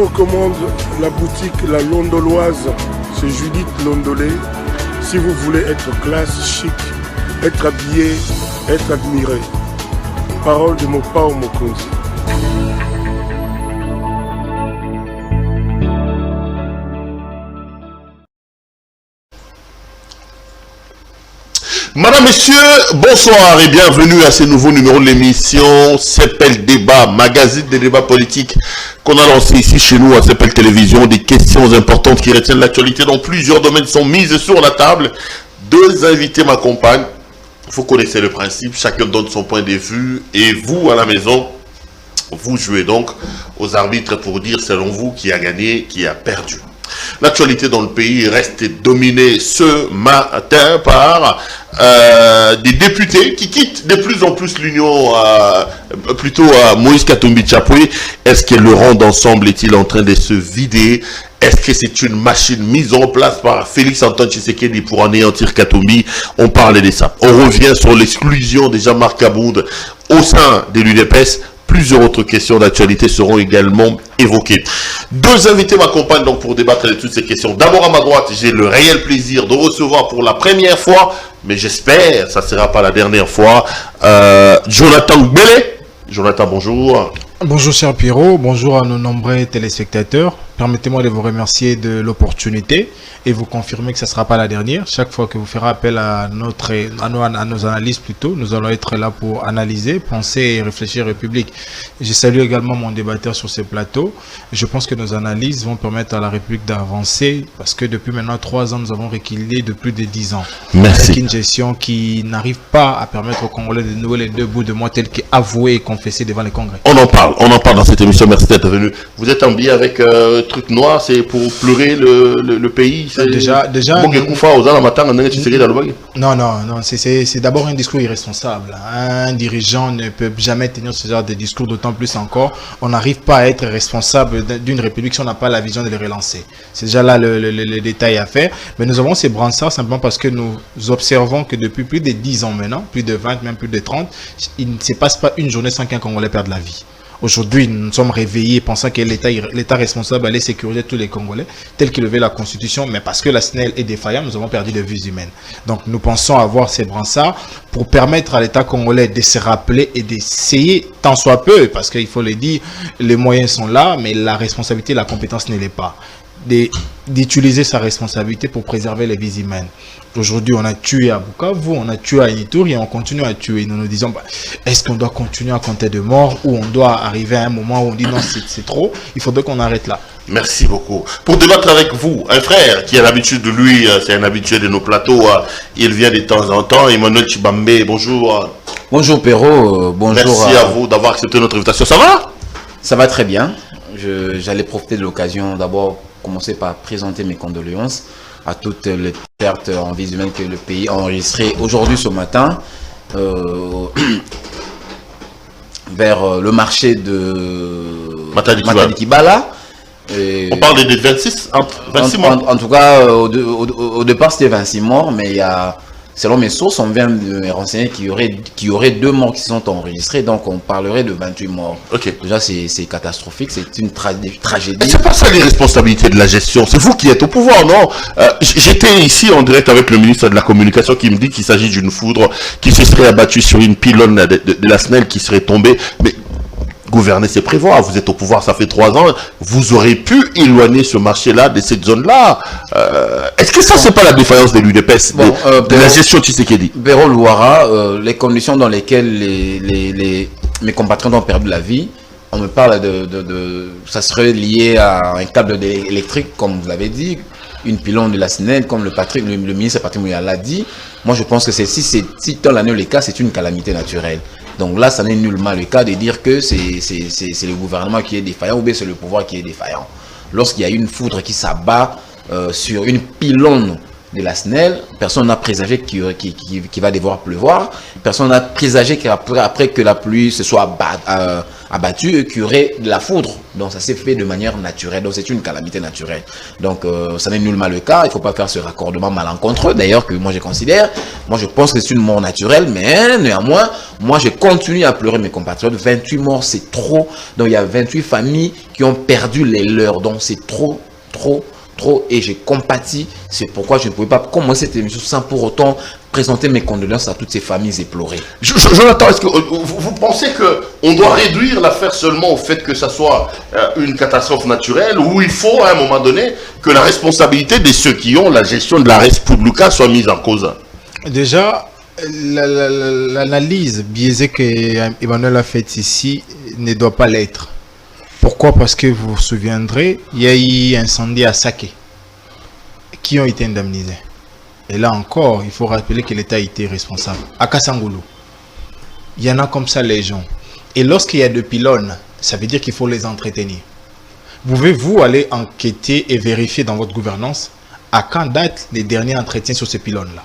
recommande la boutique La Londoloise chez Judith Londolé. Si vous voulez être classe, chic, être habillé, être admiré. Parole de Mopao Mokonzi. Madame, Messieurs, bonsoir et bienvenue à ce nouveau numéro de l'émission CEPEL Débat, magazine des débats politiques qu'on a lancé ici chez nous à CEPEL Télévision. Des questions importantes qui retiennent l'actualité dans plusieurs domaines sont mises sur la table. Deux invités m'accompagnent. Vous connaissez le principe, chacun donne son point de vue et vous, à la maison, vous jouez donc aux arbitres pour dire selon vous qui a gagné, qui a perdu. L'actualité dans le pays reste dominée ce matin par des députés qui quittent de plus en plus l'Union, plutôt à Moïse Katumbi Chapwe. Est-ce que le rang d'ensemble est-il en train de se vider? Est-ce que c'est une machine mise en place par Félix Antoine Tshisekedi pour anéantir Katumbi? On parlait de ça. On revient sur l'exclusion de Jean-Marc Kabound au sein de l'UDPS. Plusieurs autres questions d'actualité seront également évoquées. Deux invités m'accompagnent donc pour débattre de toutes ces questions. D'abord à ma droite, j'ai le réel plaisir de recevoir pour la première fois, mais j'espère que ça ne sera pas la dernière fois, Jonathan Gbele. Jonathan, bonjour. Bonjour cher Pierrot, bonjour à nos nombreux téléspectateurs. Permettez-moi de vous remercier de l'opportunité et vous confirmer que ce ne sera pas la dernière. Chaque fois que vous ferez appel à nos analyses plutôt, nous allons être là pour analyser, penser et réfléchir au public. Je salue également mon débatteur sur ce plateau. Je pense que nos analyses vont permettre à la République d'avancer parce que depuis maintenant 3 ans, nous avons reculé de plus de 10 ans. Merci. Avec une gestion qui n'arrive pas à permettre aux Congolais de nouer les deux bouts de moi tels qu'avoués et confessés devant les Congrès. On en parle dans cette émission. Merci d'être venu. Vous êtes habillé avec truc noir, c'est pour pleurer le pays. Déjà. Non, c'est d'abord un discours irresponsable. Un dirigeant ne peut jamais tenir ce genre de discours, d'autant plus encore. On n'arrive pas à être responsable d'une république si on n'a pas la vision de les relancer. C'est déjà là le détail à faire. Mais nous avons ces bransards simplement parce que nous observons que depuis plus de 10 ans maintenant, plus de 20, même plus de 30, il ne se passe pas une journée sans qu'un Congolais perde la vie. Aujourd'hui, nous sommes réveillés pensant que l'État responsable allait sécuriser tous les Congolais, tel qu'il levait la Constitution, mais parce que la SNEL est défaillante, nous avons perdu des vies humaines. Donc nous pensons avoir ces bransards pour permettre à l'État congolais de se rappeler et d'essayer, tant soit peu, parce qu'il faut le dire, les moyens sont là, mais la responsabilité, la compétence ne l'est pas. D'utiliser sa responsabilité pour préserver les vies humaines. Aujourd'hui, on a tué à Bukavu, on a tué à Ituri et on continue à tuer. Nous nous disons, est-ce qu'on doit continuer à compter de morts ou on doit arriver à un moment où on dit non, c'est trop, il faudrait qu'on arrête là. Merci beaucoup. Pour débattre avec vous, un frère qui a l'habitude de lui, c'est un habitué de nos plateaux, il vient de temps en temps, Emmanuel Chibambe, bonjour. Bonjour Perrault, bonjour. Merci à vous d'avoir accepté notre invitation. Ça va? Ça va très bien. J'allais profiter de l'occasion d'abord commencer par présenter mes condoléances à toutes les pertes en vie humaine que le pays a enregistrées aujourd'hui ce matin vers le marché de Matadi Kibala. On parle de 26 morts. En tout cas, au départ c'était 26 morts, mais il y a, selon mes sources, on vient de me renseigner qu'il y aurait 2 morts qui sont enregistrés, donc on parlerait de 28 morts. Okay. Déjà, c'est catastrophique, c'est une tragédie. C'est pas ça les responsabilités de la gestion, c'est vous qui êtes au pouvoir, non? J'étais ici en direct avec le ministre de la Communication qui me dit qu'il s'agit d'une foudre qui se serait abattue sur une pylône de la SNEL qui serait tombée. Mais gouverner, c'est prévoir. Vous êtes au pouvoir, ça fait 3 ans. Vous aurez pu éloigner ce marché-là de cette zone-là. Est-ce que ça, c'est pas la défaillance de l'UDPS, de la gestion Tshisekedi? Béro Louara, les conditions dans lesquelles mes compatriotes ont perdu la vie, on me parle ça serait lié à un câble électrique, comme vous l'avez dit, une pylône de la SNEL, comme le ministre Patrick Mouya l'a dit. Moi, je pense que si dans l'année le cas, c'est une calamité naturelle. Donc là, ça n'est nullement le cas de dire que c'est le gouvernement qui est défaillant ou bien c'est le pouvoir qui est défaillant. Lorsqu'il y a une foudre qui s'abat sur une pylône de la SNEL, personne n'a présagé qu'il va devoir pleuvoir, personne n'a présagé qu'après que la pluie se soit abattue, qu'il y aurait de la foudre. Donc ça s'est fait de manière naturelle, donc c'est une calamité naturelle. Donc ça n'est nullement le cas, il ne faut pas faire ce raccordement malencontreux, d'ailleurs que moi je considère, moi je pense que c'est une mort naturelle, mais néanmoins, moi je continue à pleurer mes compatriotes, 28 morts c'est trop, donc il y a 28 familles qui ont perdu les leurs, donc c'est trop, et j'ai compatis. C'est pourquoi je ne pouvais pas commencer cette émission sans pour autant présenter mes condoléances à toutes ces familles éplorées. Jonathan, est-ce que vous pensez qu'on doit réduire l'affaire seulement au fait que ça soit une catastrophe naturelle, ou il faut à un moment donné que la responsabilité de ceux qui ont la gestion de la res publica soit mise en cause? Déjà, l'analyse biaisée qu'Emmanuel a faite ici ne doit pas l'être. Pourquoi? Parce que vous vous souviendrez, il y a eu un incendie à Saké qui ont été indemnisés. Et là encore, il faut rappeler que l'État a été responsable. À Kassangoulou, il y en a comme ça les gens. Et lorsqu'il y a 2 pylônes, ça veut dire qu'il faut les entretenir. Pouvez-vous aller enquêter et vérifier dans votre gouvernance à quand datent les derniers entretiens sur ces pylônes-là?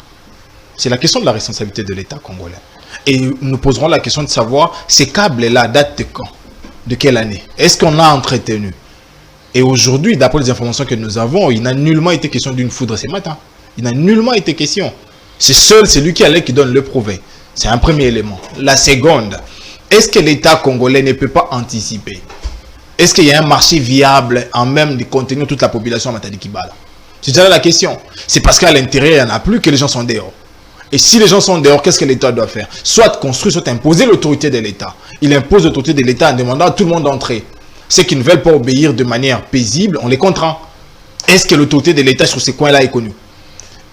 C'est la question de la responsabilité de l'État congolais. Et nous poserons la question de savoir ces câbles-là datent de quand? De quelle année? Est-ce qu'on a entretenu? Et aujourd'hui, d'après les informations que nous avons, il n'a nullement été question d'une foudre ce matin. Il n'a nullement été question. C'est seul celui qui allait qui donne le prouver. C'est un premier élément. La seconde, est-ce que l'État congolais ne peut pas anticiper? Est-ce qu'il y a un marché viable en même de contenir toute la population à Matadi Kibala? C'est déjà la question. C'est parce qu'à l'intérieur, il n'y en a plus que les gens sont dehors. Et si les gens sont dehors, qu'est-ce que l'État doit faire? Soit construire, soit imposer l'autorité de l'État. Il impose l'autorité de l'État en demandant à tout le monde d'entrer. Ceux qui ne veulent pas obéir de manière paisible, on les contraint. Est-ce que l'autorité de l'État sur ces coins-là est connue?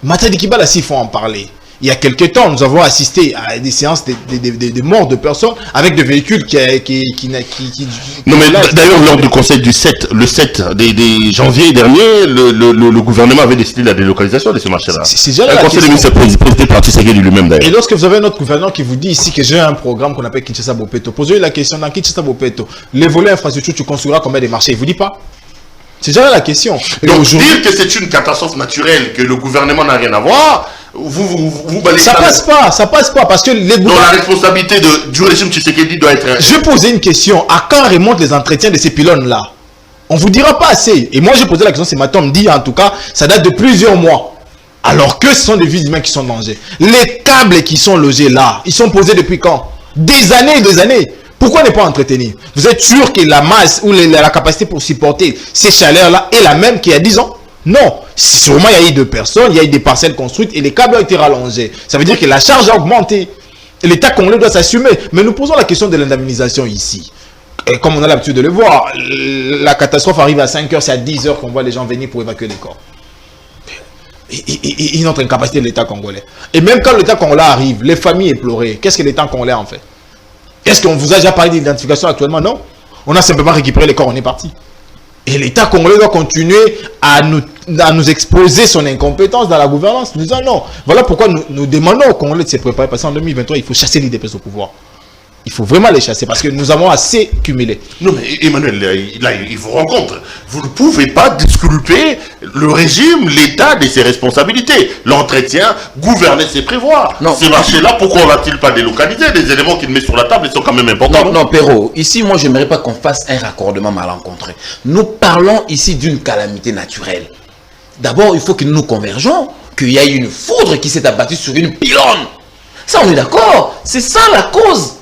Matadi Kibala, s'il faut en parler. Il y a quelques temps, nous avons assisté à des séances de morts de personnes avec des véhicules qui non, mais d'ailleurs, lors du conseil du 7, le 7 des janvier dernier, le gouvernement avait décidé de la délocalisation de ce marché-là. C'est déjà le conseil des ministres présidé par Tshisekedi lui-même d'ailleurs. Et lorsque vous avez notre gouverneur qui vous dit ici que j'ai un programme qu'on appelle Kinshasa Bopeto, posez-lui la question dans Kinshasa Bopeto, les volets infrastructures, tu construiras combien de marchés? Il ne vous dit pas. C'est déjà la question. Et donc, dire que c'est une catastrophe naturelle, que le gouvernement n'a rien à voir, vous balayez ça passe pas, parce que les donc la responsabilité du régime Tshisekedi doit être... Je posais une question, à quand remontent les entretiens de ces pylônes-là? On vous dira pas assez. Et moi, j'ai posé la question ce matin, on me dit en tout cas, ça date de plusieurs mois. Alors que ce sont des vies humaines qui sont en danger. Les câbles qui sont logés là, ils sont posés depuis quand? Des années et des années. Pourquoi ne pas entretenir? Vous êtes sûr que la masse ou la capacité pour supporter ces chaleurs-là est la même qu'il y a 10 ans? Non. Sûrement, il y a eu 2 personnes, il y a eu des parcelles construites et les câbles ont été rallongés. Ça veut dire que la charge a augmenté. L'État congolais doit s'assumer. Mais nous posons la question de l'indemnisation ici. Et comme on a l'habitude de le voir, la catastrophe arrive à 5 h, c'est à 10 h qu'on voit les gens venir pour évacuer les corps. Et notre incapacité de l'État congolais. Et même quand l'État congolais arrive, les familles éplorées, qu'est-ce que l'État congolais en fait? Est-ce qu'on vous a déjà parlé d'identification actuellement? Non. On a simplement récupéré les corps, on est parti. Et l'État congolais doit continuer à nous exposer son incompétence dans la gouvernance. Nous disons non. Voilà pourquoi nous demandons aux Congolais de se préparer. Parce qu'en 2023, il faut chasser l'IDPS au pouvoir. Il faut vraiment les chasser parce que nous avons assez cumulé. Non mais Emmanuel, là il vous rencontre. Vous ne pouvez pas disculper le régime, l'État de ses responsabilités. L'entretien, gouverner, c'est prévoir. Non. Ces marchés-là, pourquoi on va-t-il pas délocaliser? Les éléments qu'il met sur la table, ils sont quand même importants. Non, Perrault, ici moi je n'aimerais pas qu'on fasse un raccordement malencontré. Nous parlons ici d'une calamité naturelle. D'abord, il faut que nous nous convergeons, qu'il y ait une foudre qui s'est abattue sur une pylône. Ça on est d'accord, c'est ça la cause.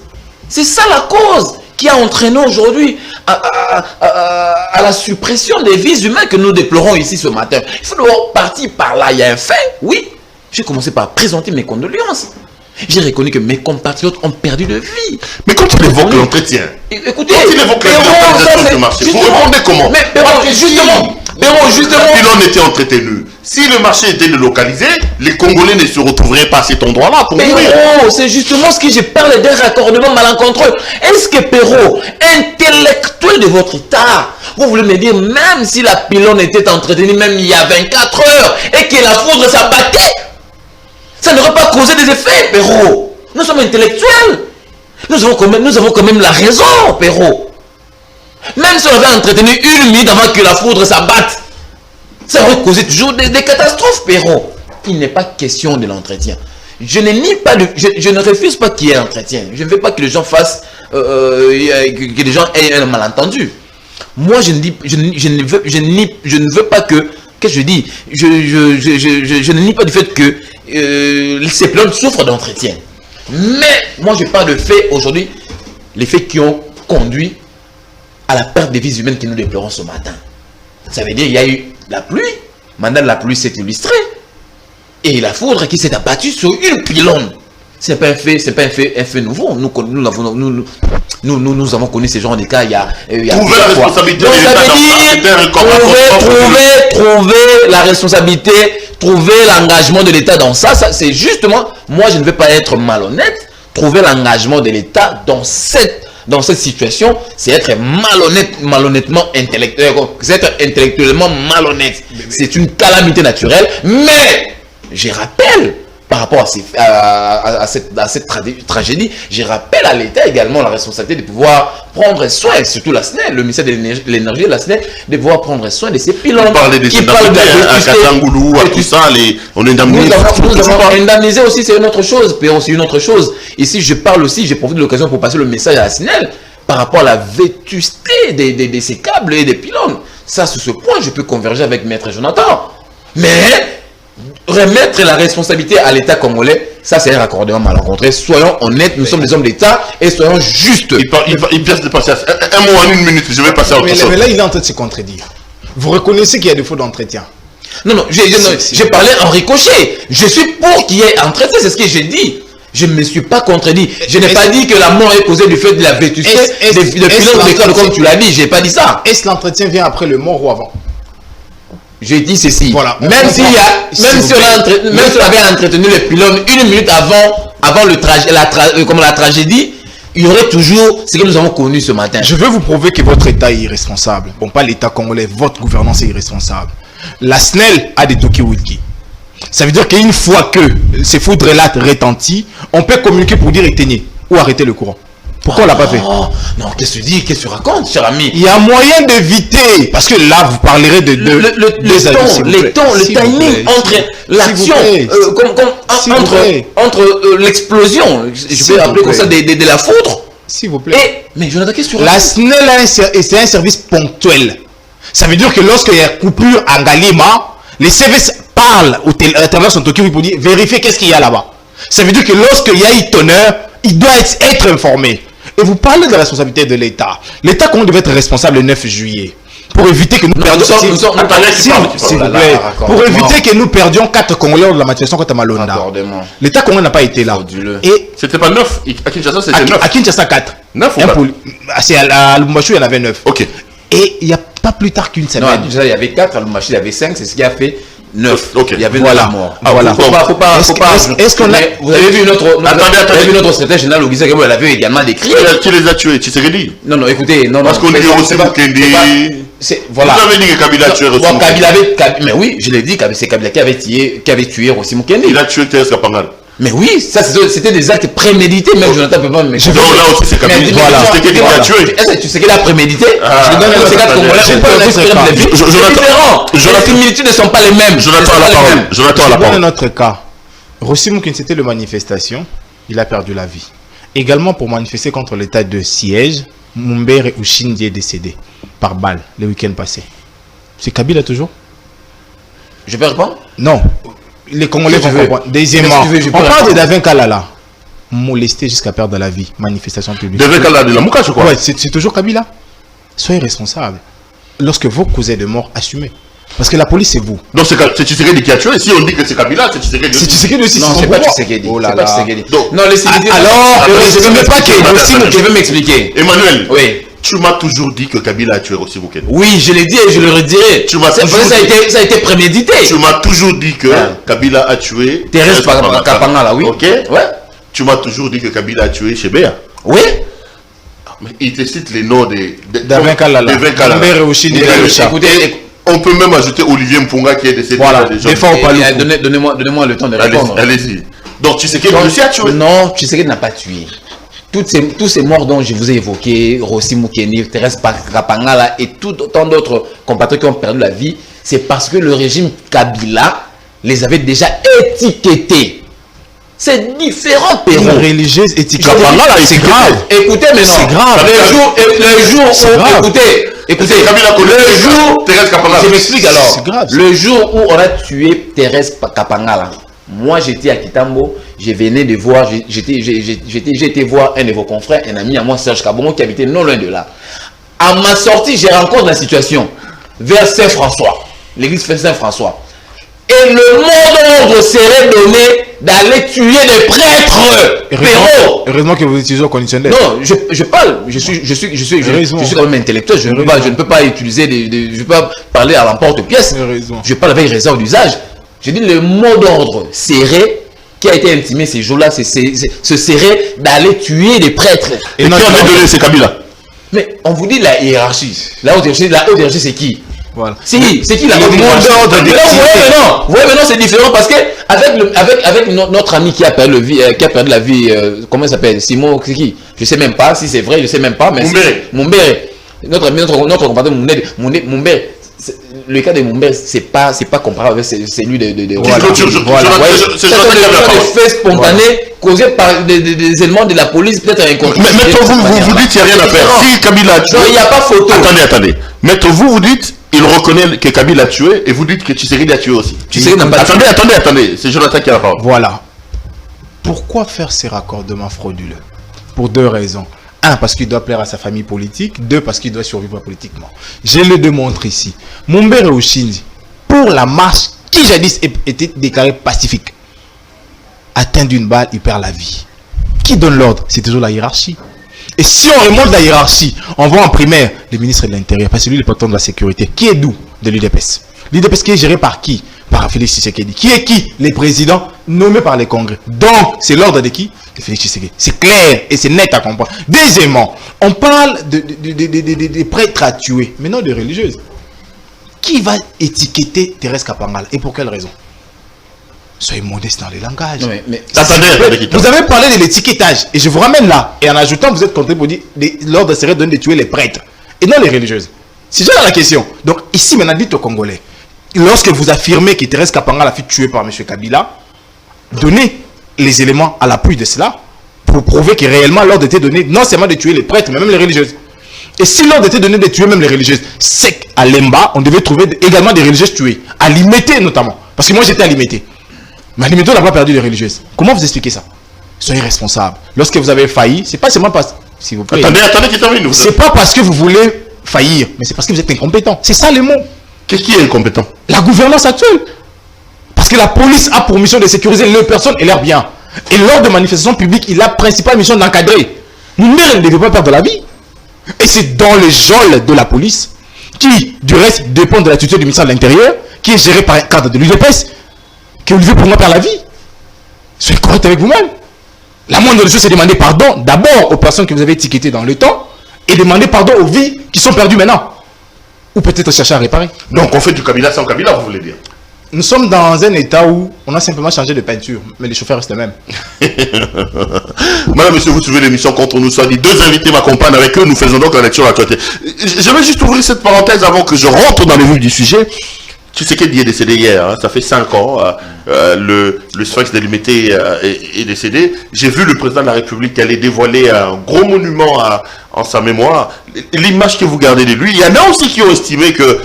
C'est ça la cause qui a entraîné aujourd'hui à la suppression des vies humaines que nous déplorons ici ce matin. Il faut d'abord partir par là. Il y a un fait, oui. J'ai commencé par présenter mes condoléances. J'ai reconnu que mes compatriotes ont perdu de vie. Mais quand il évoque l'entretien, écoutez, quand il évoque l'organisation de marché, vous répondez comment? Mais justement, le pylône était entretenu. Si le marché était délocalisé, les Congolais ne se retrouveraient pas à cet endroit-là pour mourir. C'est justement ce que je parle d'un raccordement malencontreux. Est-ce que Perrault, intellectuel de votre État, vous voulez me dire, même si la pylône était entretenue même il y a 24 heures et que la foudre s'abattait, ça n'aurait pas causé des effets, Perrault? Nous sommes intellectuels. Nous avons quand même la raison, Perrault. Même si on avait entretenu 1 minute avant que la foudre s'abatte, ça aurait causé toujours des catastrophes, Perrault. il n'est pas question de l'entretien. Je ne nie pas, je ne refuse pas qu'il y ait entretien. Je ne veux pas que les gens fassent, que les gens aient un malentendu. Moi, je ne veux pas que, qu'est-ce que je dis, je ne nie pas du fait que ces pylônes souffrent d'entretien. Mais moi, je parle de faits aujourd'hui, les faits qui ont conduit à la perte des vies humaines que nous déplorons ce matin. Ça veut dire qu'il y a eu la pluie, maintenant la pluie s'est illustrée, et la foudre qui s'est abattue sur une pylône. C'est pas un fait, un fait nouveau. Nous avons connu ces genres de cas il y a trouver la responsabilité. Donc ça veut dire trouver la responsabilité, trouver l'engagement de l'État dans ça. C'est justement, moi je ne veux pas être malhonnête. Trouver l'engagement de l'État dans cette situation, c'est être malhonnêtement intellectuel, c'est être intellectuellement malhonnête. C'est une calamité naturelle, mais je rappelle, par rapport à cette tragédie, je rappelle à l'État également la responsabilité de pouvoir prendre soin, surtout la SNEL, le ministère de l'énergie et la SNEL, de pouvoir prendre soin de ces pylônes. On parlait des indemnités, à Katangoulou, à tout ça, on indemnise. Nous avons indemnisé aussi, c'est une autre chose, c'est une autre chose. Ici, je parle aussi, j'ai profité de l'occasion pour passer le message à la SNEL par rapport à la vétusté de ces câbles et des pylônes. Ça, sur ce point, je peux converger avec Maître Jonathan. Mais remettre la responsabilité à l'État congolais, ça c'est un raccordement mal rencontré. Soyons honnêtes, nous sommes des hommes d'État et soyons justes. Il vient de passer un mot en une minute, je vais passer à autre chose. Mais là, il est en train de se contredire. Vous reconnaissez qu'il y a des faux d'entretien? Non, j'ai parlé en ricochet. Je suis pour qu'il y ait entretien, c'est ce que j'ai dit. Je ne me suis pas contredit. Je n'ai pas dit que la mort est causée du fait de la vétusté des pylônes, comme tu l'as dit. Je n'ai pas dit ça. Est-ce que l'entretien vient après le mort ou avant? J'ai dit ceci. Voilà. Même si on avait entretenu les pylônes une minute avant la tragédie, il y aurait toujours ce que nous avons connu ce matin. Je veux vous prouver que votre État est irresponsable. Bon, pas l'État congolais, votre gouvernance est irresponsable. La SNEL a des Toki-Wiki. Ça veut dire qu'une fois que ces foudres-là retentissent, on peut communiquer pour dire éteignez ou arrêter le courant. Pourquoi on ne l'a pas fait? Non, qu'est-ce que tu dis? Qu'est-ce que tu racontes, cher ami? Il y a moyen d'éviter, parce que là, vous parlerez de le timing entre l'action, entre l'explosion, je peux appeler comme ça, de la foudre. S'il vous plaît. Mais Jonathan, qu'est-ce que tu racontes? La SNEL, c'est un service ponctuel. Ça veut dire que lorsqu'il y a coupure en Galima, les services parlent à travers son toki pour dire vérifiez qu'est-ce qu'il y a là-bas. Ça veut dire que lorsqu'il y a eu tonnerre, il doit être informé. Et vous parlez de la responsabilité de l'État. L'État, comment devait être responsable le 9 juillet pour éviter que nous perdions. Pour éviter que nous perdions 4 Congolais lors de la manifestation contre Malonda. L'État congolais n'a pas été là. Et c'était pas 9. À Kinshasa, c'était 9. À Kinshasa, 4. 9 ou 4? À Lubumbashi, il y en avait 9. Ok. Et il n'y a pas plus tard qu'une semaine. Non, déjà, il y avait 4, à Lubumbashi, il y avait 5. C'est ce qui a fait 9. Okay. Il y avait voilà. morts. Voilà. Faut pas. Est-ce qu'on a... Vous avez vu notre secrétaire général Ougisa Gabo, elle avait également décrit. Qui les a tués? Tshisekedi? Non, écoutez, non. Parce qu'on dit aussi Mukendi. Voilà. Vous avez dit que Kabila a tué Rossi Mukendi. Mais oui, je l'ai dit, c'est Kabila qui avait tué Rossi Mukendi. Il a tué Thérèse Kapangal. Mais oui, ça c'était des actes prémédités, même Jonathan peut pas me... Donc là aussi c'est Kabila. Tshisekedi qui l'a tué. Est-ce que tu sais qu'il a prémédité? Je donne ces 4 Congolais, on peut l'expérience de vie. C'est différent. Les similitudes ne sont pas les mêmes. Jonathan a la parole. Je donne un autre cas. Rossi Mukendi, c'était le manifestation. Il a perdu la vie. Également pour manifester contre l'état de siège, Mumbere Ushindi est décédé par balle le week-end passé. C'est Kabila toujours? Je peux répondre? Non. Les Congolais vont comprendre. Deuxièmement, on parle de Davin Kalala. Molesté jusqu'à perdre la vie. Manifestation publique. Davin Kalala de la Mouka, je crois. Ouais, c'est toujours Kabila. Soyez responsable. Lorsque vous causez de mort, assumez. Parce que la police, c'est vous. Donc c'est Tshisekedi qui a tué. Si on dit que c'est Kabila, c'est Tshisekedi. C'est Tshisekedi aussi. Non, c'est pas Tshisekedi. Oh là là. Non, laissez-moi. Alors, je ne veux pas que... Je veux m'expliquer. Emmanuel. Oui. Tu m'as toujours dit que Kabila a tué Rossi Mukendi. Oui, je l'ai dit et je le redirai. Ça a été prémédité. Tu m'as toujours dit que Kabila a tué Thérèse Kapangala, oui. Ok. Ouais. Tu m'as toujours dit que Kabila a tué Chebea. Oui. Mais il te cite les noms Davin Kalala. Écoutez, on peut même ajouter Olivier Mpunga qui est décédé. Voilà. Donnez-moi le temps de répondre. Allez-y. Donc Tshisekedi aussi a tué. Non, Tshisekedi n'a pas tué. Tous ces morts dont je vous ai évoqués, Rossi Mukendi, Thérèse Kapangala et tant d'autres compatriotes qui ont perdu la vie, c'est parce que le régime Kabila les avait déjà étiquetés. C'est différent, Pérou. Une religieuse étiquetée. C'est grave. Écoutez maintenant. C'est grave. Le jour où, écoutez, le jour, Thérèse Kapangala. je m'explique alors. C'est grave. Le jour où on a tué Thérèse Kapangala, moi j'étais à Kitambo, je venais de voir, j'ai été voir un de vos confrères, un ami à moi, Serge Kabongo, qui habitait non loin de là. À ma sortie, j'ai rencontré la situation vers Saint-François, l'église Saint-François. Et le mot d'ordre serait donné d'aller tuer les prêtres. Heureusement que vous utilisez au conditionnel. Non, je parle, je suis quand même intellectuel, je ne peux pas utiliser je ne peux pas parler à l'emporte-pièce. Je parle avec raison d'usage. Je dis le mot d'ordre serait, qui a été intimé ces jours-là, ce serait d'aller tuer les prêtres. Et qui en est donné, c'est Kabila. Mais on vous dit la hiérarchie. La haute hiérarchie, c'est qui? Voilà. C'est qui la Le mot d'ordre de vous voyez maintenant c'est différent parce que avec notre ami qui a perdu la vie, comment il s'appelle, Simon, c'est qui? Je sais même pas si c'est vrai, je sais même pas, mais Mumbere. Notre ami, notre compatriote Mumbere. Le cas de Mumbere, c'est pas comparable avec celui de Voilà. C'est des faits spontanés causés par des éléments de la police, peut-être inconscients. Mais Maître, vous dites qu'il n'y a rien à faire. Si Kabila a tué... Non, il n'y a pas photo. Attendez. Maître, vous dites, il reconnaît que Kabila a tué, et vous dites que Tshisekedi a tué aussi. Attendez, c'est Jonathan qui a la parole. Voilà. Pourquoi faire ces raccordements frauduleux? Pour deux raisons. Un, parce qu'il doit plaire à sa famille politique. Deux, parce qu'il doit survivre politiquement. Je le démontre ici. Mumbere Oshindi, pour la marche qui jadis était déclarée pacifique, atteint d'une balle, il perd la vie. Qui donne l'ordre? C'est toujours la hiérarchie. Et si on remonte la hiérarchie, on voit en primaire le ministre de l'Intérieur, parce que lui, le patron de la sécurité. Qui est d'où? De l'UDPS. L'UDPS qui est géré par qui? Par Félix Tshisekedi. Qui est qui? Les présidents nommés par les congrès. Donc, c'est l'ordre de qui? De Félix Tshisekedi. C'est clair et c'est net à comprendre. Deuxièmement, on parle de prêtres à tuer, mais non de religieuses. Qui va étiqueter Thérèse Kapangala? Et pour quelle raison? Soyez modeste dans le langage. Non, mais Attendez. Vous avez parlé de l'étiquetage. Et je vous ramène là. Et en ajoutant, vous êtes content pour dire l'ordre serait donné de tuer les prêtres. Et non les religieuses. C'est déjà la question. Donc ici, maintenant, dites aux Congolais. Lorsque vous affirmez que Thérèse Kapangala fut tuée par M. Kabila, donnez les éléments à l'appui de cela pour prouver que réellement l'ordre était donné non seulement de tuer les prêtres, mais même les religieuses. Et si l'ordre était donné de tuer même les religieuses, c'est qu'à Lemba, on devait trouver également des religieuses tuées. À Limité notamment. Parce que moi j'étais à Limité. Mais à Limité, on n'a pas perdu les religieuses. Comment vous expliquez ça? Soyez responsables. Lorsque vous avez failli, c'est pas seulement parce... S'il vous plaît. Attendez qu'il termine. C'est pas parce que vous voulez faillir, mais c'est parce que vous êtes incompétent. C'est ça le mot. Qu'est-ce qui est incompétent? La gouvernance actuelle. Parce que la police a pour mission de sécuriser les personnes et leurs biens. Et lors de manifestations publiques, il a la principale mission d'encadrer. Nous ne devons pas perdre la vie. Et c'est dans le geôle de la police, qui du reste dépend de l'attitude du ministère de l'Intérieur, qui est géré par un cadre de l'UDPS, que Olivier pourra perdre la vie. Soyez correct avec vous-même. La moindre des choses, c'est demander pardon d'abord aux personnes que vous avez étiquetées dans le temps et demander pardon aux vies qui sont perdues maintenant. Ou peut-être chercher à réparer. Donc on fait du Kabila sans Kabila, vous voulez dire? Nous sommes dans un état où on a simplement changé de peinture, mais les chauffeurs restent les mêmes. Madame, monsieur, vous suivez l'émission Contre nous soit dit. Deux invités m'accompagnent avec eux. Nous faisons donc la lecture à côté. Je vais juste ouvrir cette parenthèse avant que je rentre dans le vif du sujet. Tu sais qu'il est décédé hier, hein, ça fait 5 ans, le Sphinx de Limité est décédé. J'ai vu le président de la République aller dévoiler un gros monument en sa mémoire. L'image que vous gardez de lui, il y en a aussi qui ont estimé que,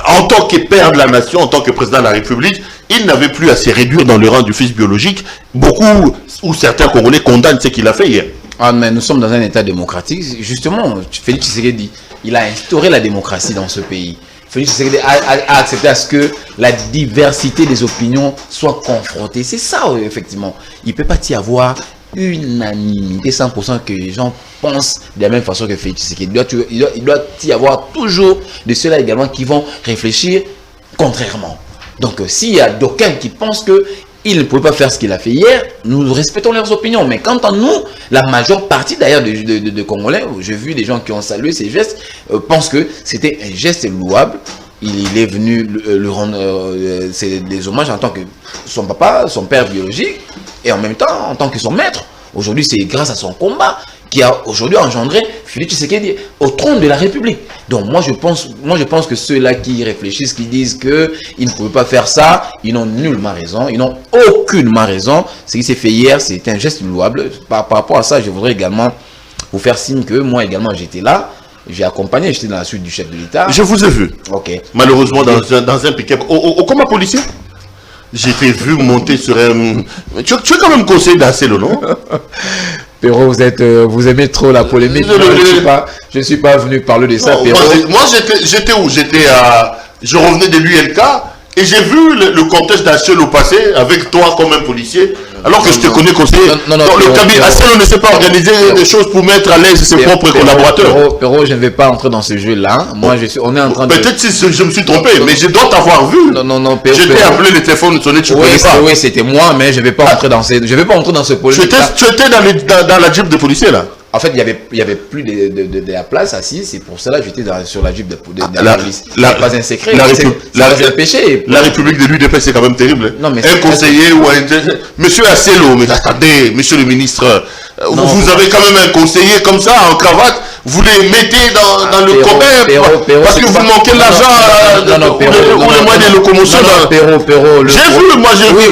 en tant que père de la nation, en tant que président de la République, il n'avait plus à se réduire dans le rang du fils biologique. Beaucoup, ou certains Congolais condamnent ce qu'il a fait hier. Ah, mais nous sommes dans un état démocratique. Justement, Félix Tshisekedi, il a instauré la démocratie dans ce pays. Félix Tshisekedi a accepté à ce que la diversité des opinions soit confrontée. C'est ça, effectivement. Il ne peut pas y avoir unanimité 100% que les gens pensent de la même façon que Félix Tshisekedi. Il doit y avoir toujours de ceux-là également qui vont réfléchir contrairement. Donc, s'il y a d'aucuns qui pensent que il ne pouvait pas faire ce qu'il a fait hier, nous respectons leurs opinions. Mais quant à nous, la majeure partie d'ailleurs de Congolais, j'ai vu des gens qui ont salué ces gestes, pensent que c'était un geste louable. Il est venu le rendre des hommages en tant que son papa, son père biologique, et en même temps en tant que son maître. Aujourd'hui, c'est grâce à son combat qui a aujourd'hui engendré Félix Tshisekedi au trône de la République. Donc moi je pense que ceux-là qui réfléchissent, qui disent qu'ils ne pouvaient pas faire ça, ils n'ont nullement raison, ils n'ont aucunement raison. Ce qui s'est fait hier, c'était un geste louable. Par rapport à ça, je voudrais également vous faire signe que moi également j'étais là, j'ai accompagné, j'étais dans la suite du chef de l'État. Je vous ai vu. Ok. Malheureusement dans un pick-up. Au combat policier, j'ai été vu monter sur un... Tu es quand même conseiller d'Asselo, non? Perrault, vous aimez trop la polémique. Je ne suis pas venu parler de ça, Perrault. Moi, j'étais où? Je revenais de l'ULK et j'ai vu le contexte d'Asselo passer avec toi comme un policier. Alors que je te connais conseiller. Le cabinet Asselo ne sait pas organiser des choses pour mettre à l'aise ses propres collaborateurs. Perrault, je ne vais pas entrer dans ce jeu-là. Moi, on est en train de... Peut-être si je me suis trompé, mais je dois t'avoir vu. Non, Perrault. Je t'ai appelé, le téléphone sonné, tu ne connais pas. Oui, c'était moi, mais je ne vais pas entrer dans ce polémique. Tu étais dans la jeep de policier, là? En fait, il y avait plus de la place assise. C'est pour cela que j'étais sur la jeep de la police. C'est pas un secret. C'est un péché. La République de l'UDP, c'est quand même terrible. Non, mais un conseiller ou un... Monsieur Asselo, mais attendez, monsieur le ministre, vous avez quand même un conseiller comme ça, en cravate, vous les mettez dans le commun parce que vous manquez l'argent ou les moyens de locomotion. Perrault. J'ai vu, moi j'ai vu.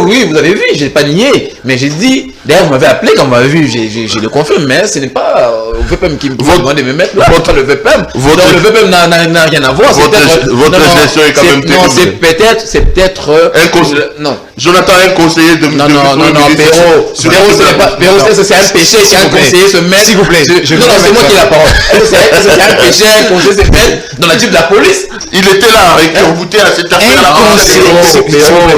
Oui, vous avez vu, j'ai pas nié. Mais j'ai dit, d'ailleurs, vous m'avez appelé quand vous m'avez vu, j'ai le confirme, mais ce n'est pas le VPM qui me demande de me mettre là, le VPM. Le VPM n'a rien à voir. Votre gestion est quand même terrible. Non, c'est peut-être... Non. Jonathan, un conseiller de... Non, Perrault, c'est un péché qu'un conseiller se mette... S'il vous plaît. Non, c'est moi qui ai la parole. C'est un péché qu'un conseiller se mette dans la type de la police. Il était là, écouté à cette affaire-là.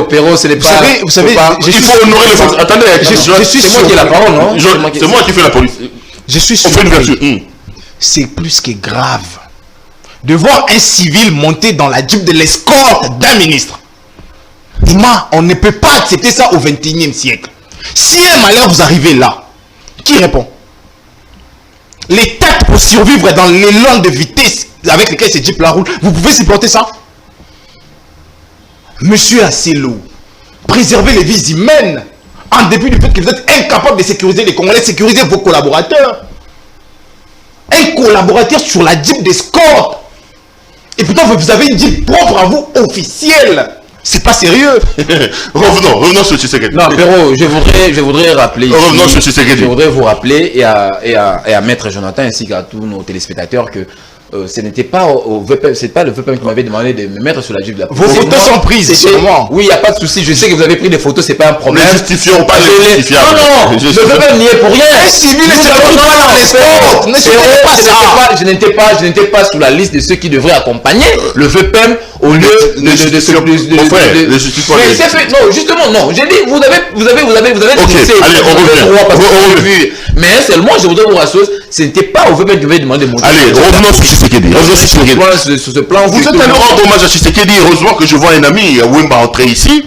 Perrault, ce n'est pas... Vous savez, il faut honorer les forces. Attendez, c'est moi qui ai la parole, non? C'est moi qui fais la police. Je suis sûr. C'est plus que grave de voir un civil monter dans la jeep de l'escorte d'un ministre. Emma, on ne peut pas accepter ça au 21e siècle. Si un malheur vous arrivez là, qui répond? Les têtes pour survivre dans l'élan de vitesse avec lesquels ces jeeps la roulent, vous pouvez supporter ça? Monsieur Asselo, préservez les vies humaines en dépit du fait que vous êtes incapable de sécuriser les Congolais, sécuriser vos collaborateurs. Un collaborateur sur la jeep d'escorte. Et pourtant vous avez une jeep propre à vous, officielle. C'est pas sérieux. Revenons sur Tshisekedi. Non, Perrault, je voudrais rappeler. Revenons sur Tshisekedi. Je voudrais vous rappeler et à Maître Jonathan ainsi qu'à tous nos téléspectateurs que ce n'était pas au VPM, c'est pas le VPM qui m'avait demandé de me mettre sur la jeep de la police. Vos photos sont prises, sûrement. Oui, il n'y a pas de souci. Je sais que vous avez pris des photos, c'est pas un problème. Ne justifions pas les justifiables. Non, le VPM n'y est pour rien. Un civil ne se retrouve pas dans l'escorte. Je n'étais pas sur la liste de ceux qui devraient accompagner le VPM au lieu de non, justement, non. J'ai dit, vous avez allez, on revient. Mais seulement, je voudrais vous rassurer, ce n'était pas au VPM qui devait demander de monter. Allez, revenons sur Tshisekedi. Sur ce plan, vous êtes allé rendre hommage à Tshisekedi. Heureusement que je vois un ami, Wemba, entrer ici.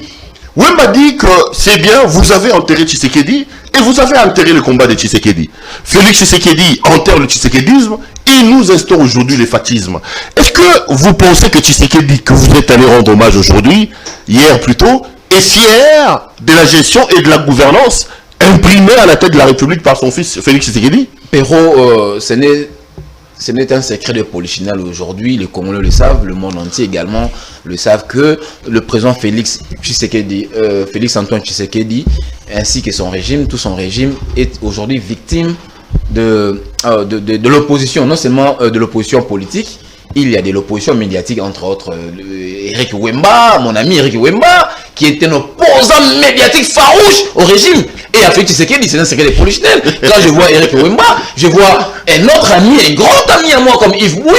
Wemba dit que c'est bien, vous avez enterré Tshisekedi et vous avez enterré le combat de Tshisekedi. Félix Tshisekedi enterre le tshisekédisme et nous instaure aujourd'hui le fatisme. Est-ce que vous pensez que Tshisekedi, que vous êtes allé rendre hommage aujourd'hui, hier plutôt, est fier de la gestion et de la gouvernance imprimée à la tête de la République par son fils Félix Tshisekedi? Perrault, ce n'est un secret de polichinelle aujourd'hui, les Congolais le savent, le monde entier également le savent que le président Félix Antoine Tshisekedi, ainsi que son régime, tout son régime, est aujourd'hui victime de l'opposition, non seulement de l'opposition politique, il y a de l'opposition médiatique, entre autres Eric Wemba, mon ami Eric Wemba, qui était un opposant médiatique farouche au régime. Et à Félix Tshisekedi, c'est un secret des polichinelles. Quand je vois Eric Wemba, je vois un autre ami, un grand ami à moi comme Yves Bouya.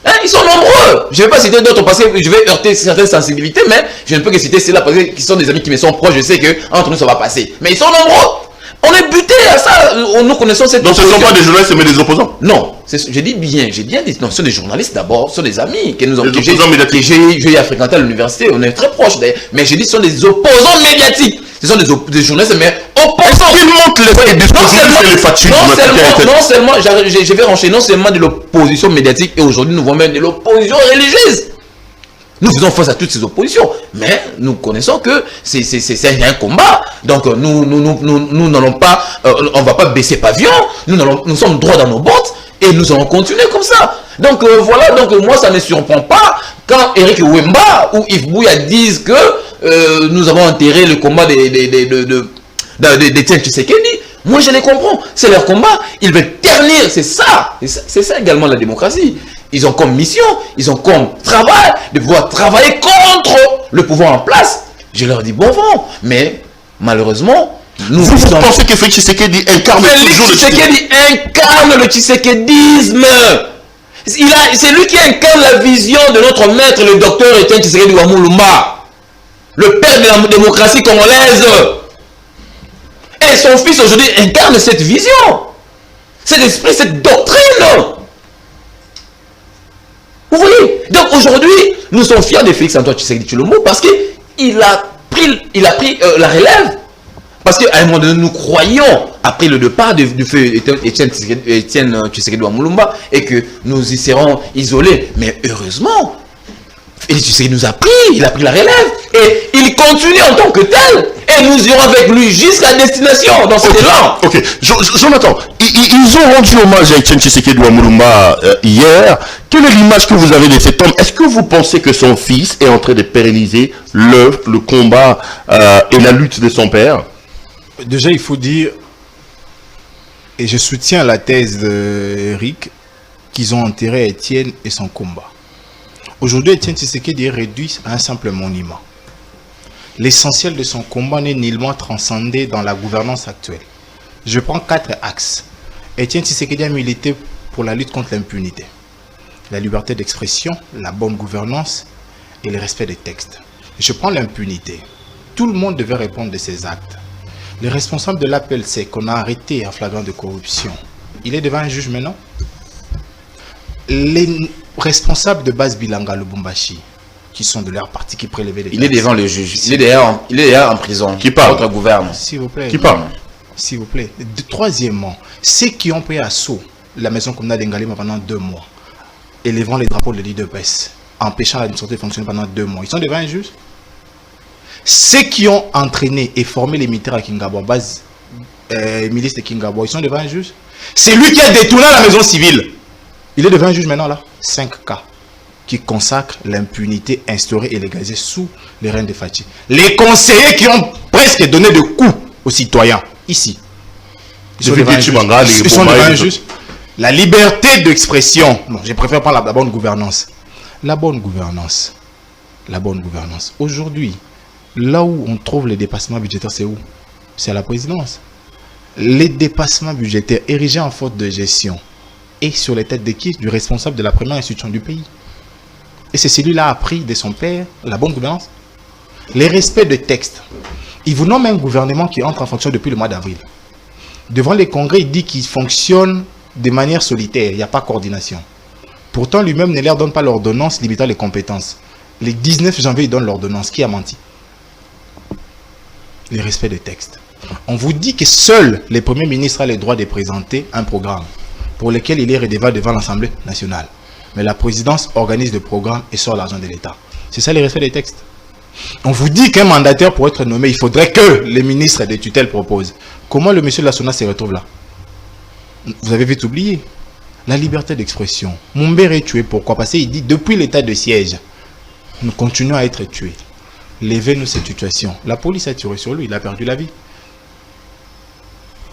Hein, ils sont nombreux. Je ne vais pas citer d'autres parce que je vais heurter certaines sensibilités, mais je ne peux que citer ceux-là parce qu'ils sont des amis qui me sont proches. Je sais qu'entre nous, ça va passer. Mais ils sont nombreux. On est buté à ça. Nous connaissons cette... Donc ce ne sont pas des journalistes, mais des opposants? Non. J'ai dit bien. Non, ce sont des journalistes d'abord. Ce sont des amis que nous avons... Que j'ai fréquenté à l'université. On est très proches d'ailleurs. Mais j'ai dit ce sont des opposants médiatiques. Ce sont des journalistes, mais opposants. Ils montrent non seulement, je vais enchaîner, non seulement de l'opposition médiatique, et aujourd'hui nous voyons même de l'opposition religieuse. Nous faisons face à toutes ces oppositions. Mais nous connaissons que c'est un combat. Donc nous n'allons pas, on va pas baisser pavillon. Nous sommes droits dans nos bottes et nous allons continuer comme ça. Donc voilà, donc moi ça ne me surprend pas quand Eric Wemba ou Yves Bouya disent que nous avons enterré le combat d'Étienne Tshisekedi. Moi je les comprends, c'est leur combat, ils veulent ternir, c'est ça également la démocratie. Ils ont comme mission, ils ont comme travail de pouvoir travailler contre le pouvoir en place. Je leur dis bon vent, mais malheureusement, vous pensez que Félix Tshisekedi incarne toujours le Tshisekedi incarne le tshisekidisme. C'est lui qui incarne la vision de notre maître, le docteur Étienne Tshisekedi Wamulumba, le père de la démocratie congolaise. Et son fils aujourd'hui incarne cette vision, cet esprit, cette doctrine. Vous voyez? Donc aujourd'hui, nous sommes fiers de Félix Antoine Tshisekedi Tshilombo parce qu'il a pris la relève. Parce qu'à un moment donné, nous croyons, après le départ du feu Étienne Tshisekedi Wamulumba, et que nous y serons isolés. Mais heureusement, Félix Tshisekedi nous a pris, il a pris la relève, et il continue en tant que tel. Et nous irons avec lui jusqu'à destination dans cet élan. Ok, Jonathan, ils ont rendu hommage à Étienne Tshisekedi Wamulumba hier. Quelle est l'image que vous avez de cet homme? Est-ce que vous pensez que son fils est en train de pérenniser le combat et la lutte de son père? Déjà, il faut dire, et je soutiens la thèse d'Eric, qu'ils ont enterré Étienne et son combat. Aujourd'hui, Étienne Tshisekedi est réduit à un simple monument. L'essentiel de son combat n'est nullement transcendé dans la gouvernance actuelle. Je prends 4 axes. Étienne Tshisekedi a milité pour la lutte contre l'impunité, la liberté d'expression, la bonne gouvernance et le respect des textes. Je prends l'impunité. Tout le monde devait répondre de ses actes. Le responsable de l'appel, c'est qu'on a arrêté en flagrant de corruption. Il est devant un juge maintenant. Les responsables de base Bilanga Lubumbashi, qui sont de leur parti qui prélevaient les taxes. Il est devant le juge. Il est d'ailleurs en prison. Qui parle? Votre gouvernement. S'il vous plaît. Qui parle? S'il vous plaît. Troisièmement, ceux qui ont pris assaut la maison communale d'Engalima pendant 2 mois, élevant les drapeaux de l'IDPS, empêchant l'administration de fonctionner pendant 2 mois, ils sont devant un juge. Ceux qui ont entraîné et formé les militaires à Kingabo, base milice de Kingabo, ils sont devant un juge. C'est lui qui a détourné la maison civile. Il est devant un juge maintenant là. 5 cas qui consacrent l'impunité instaurée et légalisée sous les règnes de Fachi. Les conseillers qui ont presque donné de coups aux citoyens ici. Ils sont devant un juge. La liberté d'expression. Non, je préfère pas la bonne gouvernance. La bonne gouvernance. La bonne gouvernance. Aujourd'hui, là où on trouve les dépassements budgétaires, c'est où? C'est à la présidence. Les dépassements budgétaires érigés en faute de gestion et sur les têtes de qui? Du responsable de la première institution du pays. Et c'est celui-là a pris de son père la bonne gouvernance. Les respects de textes. Il vous nomme un gouvernement qui entre en fonction depuis le mois d'avril. Devant les congrès, il dit qu'il fonctionne de manière solitaire. Il n'y a pas de coordination. Pourtant, lui-même ne leur donne pas l'ordonnance limitant les compétences. Le 19 janvier, il donne l'ordonnance. Qui a menti? Les respects des textes. On vous dit que seul le Premier ministre a le droit de présenter un programme pour lequel il est redevable devant l'Assemblée nationale. Mais la présidence organise le programme et sort l'argent de l'État. C'est ça les respects des textes. On vous dit qu'un mandataire pour être nommé, il faudrait que les ministres de tutelle proposent. Comment le monsieur de la SONA se retrouve là? Vous avez vite oublié. La liberté d'expression. Mumbere est tué. Pourquoi? Parce qu'il dit depuis l'état de siège, nous continuons à être tués. Levez-nous cette situation. La police a tiré sur lui, il a perdu la vie.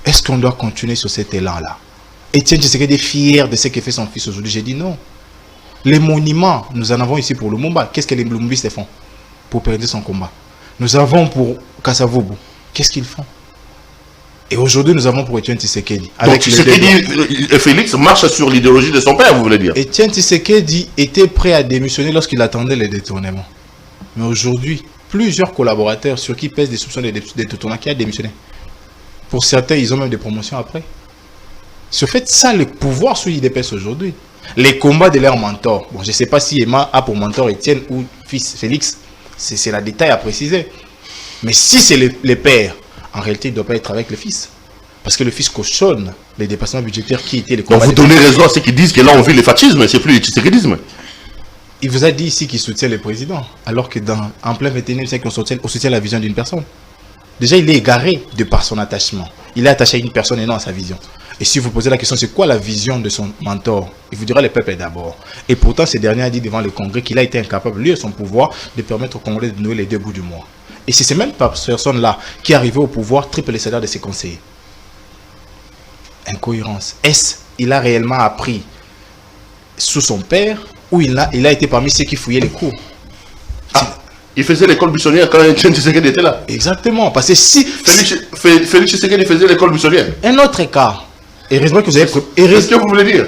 Est-ce qu'on doit continuer sur cet élan-là? Étienne Tshisekedi est fier de ce que fait son fils aujourd'hui. J'ai dit non. Les monuments, nous en avons ici pour Lumumba. Qu'est-ce que les Lumumbistes font pour perdre son combat? Nous avons pour Kasavubu. Qu'est-ce qu'ils font? Et aujourd'hui, nous avons pour Étienne Tshisekedi. Donc Tshisekedi, Félix marche sur l'idéologie de son père, vous voulez dire? Étienne Tshisekedi était prêt à démissionner lorsqu'il attendait les détournements. Mais aujourd'hui, plusieurs collaborateurs sur qui pèsent des soupçons de détournements qui a démissionné. Pour certains, ils ont même des promotions après. Ce fait, ça, le pouvoir sur l'IDPS aujourd'hui. Les combats de leurs mentors. Bon, je ne sais pas si Emma a pour mentor Étienne ou fils Félix. C'est la détail à préciser. Mais si c'est les pères, en réalité, il ne doit pas être avec le fils. Parce que le fils cautionne les dépassements budgétaires qui étaient les combats. Donc vous donnez raison à ceux qui disent que là, on vit le fascisme, c'est plus le tshisekidisme. Il vous a dit ici qu'il soutient le président, alors que en plein 21e siècle, on soutient la vision d'une personne. Déjà, il est égaré de par son attachement. Il est attaché à une personne et non à sa vision. Et si vous posez la question, c'est quoi la vision de son mentor? Il vous dira le peuple d'abord. Et pourtant, ce dernier a dit devant le Congrès qu'il a été incapable, lui et son pouvoir, de permettre au Congolais de nouer les 2 bouts du mois. Et c'est ces mêmes personnes-là qui, arrivées au pouvoir, triplent les salaires de ses conseillers. Incohérence. Est-ce qu'il a réellement appris sous son père ou il a été parmi ceux qui fouillaient les cours? Il faisait l'école buissonnière quand Etienne Tshisekedi était là. Exactement. Parce que si... Félix Tshisekedi faisait l'école buissonnière. Un autre cas. Heureusement que vous avez... Qu'est-ce que vous voulez dire?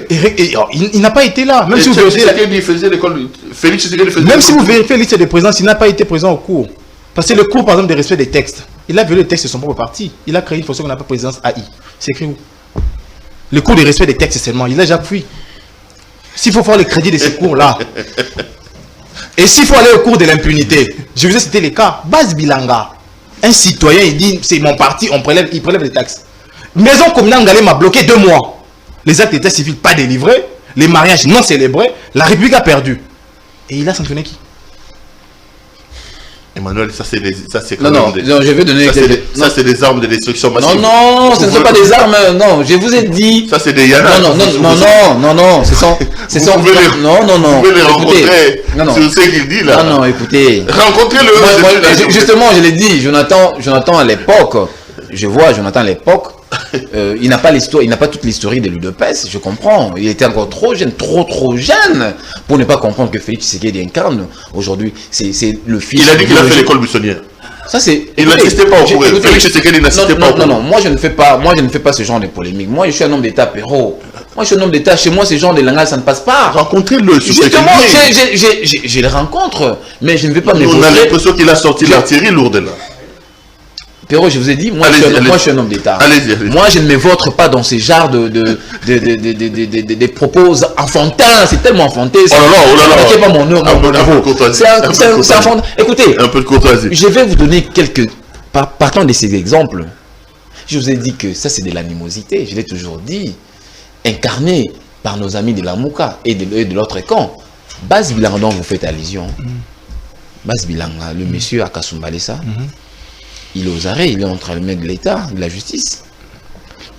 Il n'a pas été là. Même si vous vérifiez... faisait l'école... Félix Tshisekedi faisait... Même si vous vérifiez la liste de présidence, il n'a pas été présent au cours. Parce que le cours, par exemple, de respect des textes, il a violé le texte de son propre parti. Il a créé une fonction qu'on appelle présidence AI. C'est écrit où? Le cours de respect des textes seulement. Il a déjà fui. S'il faut faire le crédit de ces cours-là. Et s'il faut aller au cours de l'impunité, je vous ai cité les cas. Baz Bilanga, un citoyen, il dit, c'est mon parti, il prélève les taxes. Maison communale Ngalé m'a bloqué 2 mois. Les actes d'état civil pas délivrés, les mariages non célébrés, la République a perdu. Et il a sanctionné qui? Emmanuel, ça c'est non, je vais donner ça c'est des armes de destruction massive. Non, ce ne sont pas des armes. Non, je vous ai dit. Ça c'est des Yana. Non, ce sont vous pouvez les rencontrer. Non. C'est ce qu'il dit là. Non, écoutez. Rencontrez-le. Justement, je l'ai dit, Jonathan à l'époque, je vois Jonathan à l'époque, il n'a pas l'histoire, il n'a pas toute l'histoire de l'UDPS, je comprends. Il était encore trop jeune, trop jeune pour ne pas comprendre que Félix Tshisekedi incarne aujourd'hui. C'est le fils. Il a dit qu'il a fait l'école buissonnière. Ça c'est. Il n'assistait pas au cours. Félix Tshisekedi n'assistait pas au cours. Non, moi je ne fais pas ce genre de polémique. Moi je suis un homme d'État, Perrault. Moi je suis un homme d'État. Chez moi, ce genre de langage, ça ne passe pas. Rencontrez-le. Justement, je le rencontre, mais je ne vais pas me. On a l'impression qu'il a sorti l'artillerie lourde là. Perrault, je vous ai dit, moi je suis un homme d'État. Moi je ne me vautre pas dans ces genres de propos enfantins. C'est tellement enfantin. Oh là là. Pas mon nom, c'est enfantin. Écoutez, un peu de courtoisie. Je vais vous donner quelques. Partant de ces exemples, je vous ai dit que ça c'est de l'animosité. Je l'ai toujours dit. Incarné par nos amis de la Mouka et de l'autre camp. Baz Bilanga dont vous faites allusion. Baz Bilanga, le monsieur à Kasumbalesa. Il est aux arrêts, il est entre les mains de l'État, de la justice.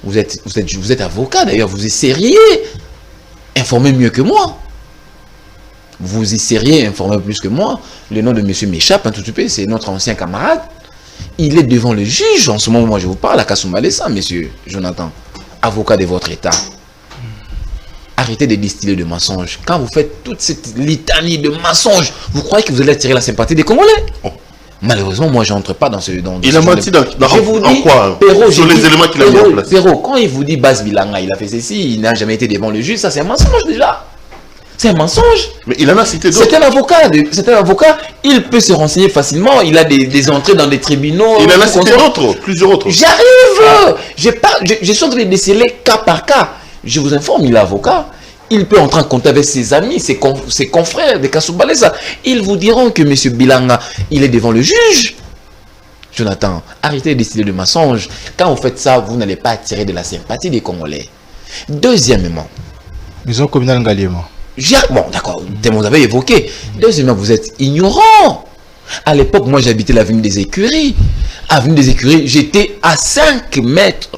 Vous êtes avocat d'ailleurs, vous essayeriez informer mieux que moi. Vous essayeriez informer plus que moi. Le nom de monsieur m'échappe un tout petit peu, c'est notre ancien camarade. Il est devant le juge en ce moment, moi je vous parle à Kasumbalesa, monsieur Jonathan, avocat de votre État. Arrêtez de distiller de mensonges. Quand vous faites toute cette litanie de mensonges, vous croyez que vous allez attirer la sympathie des Congolais? Malheureusement, moi, je n'entre pas dans ce... Il a menti dans quoi? Perrault, sur les éléments qu'il a mis en place. Perrault, quand il vous dit Baz Bilanga, il a fait ceci, il n'a jamais été devant le juge, ça c'est un mensonge déjà. C'est un mensonge. Mais il en a cité d'autres. C'est un avocat, il peut se renseigner facilement, il a des entrées dans des tribunaux. Il en a cité d'autres, plusieurs autres. J'arrive. Je suis en train de déceler cas par cas. Je vous informe, il est avocat. Il peut entrer en contact avec ses amis, ses confrères de Kasumbalesa. Ils vous diront que M. Bilanga, il est devant le juge. Jonathan, arrêtez de décider de mensonges. Quand vous faites ça, vous n'allez pas attirer de la sympathie des Congolais. Deuxièmement, Maison communale Ngaliema. Bon, d'accord, vous avez évoqué. Deuxièmement, vous êtes ignorant. À l'époque, moi, j'habitais l'avenue des Écuries. Avenue des Écuries, j'étais à 5 mètres,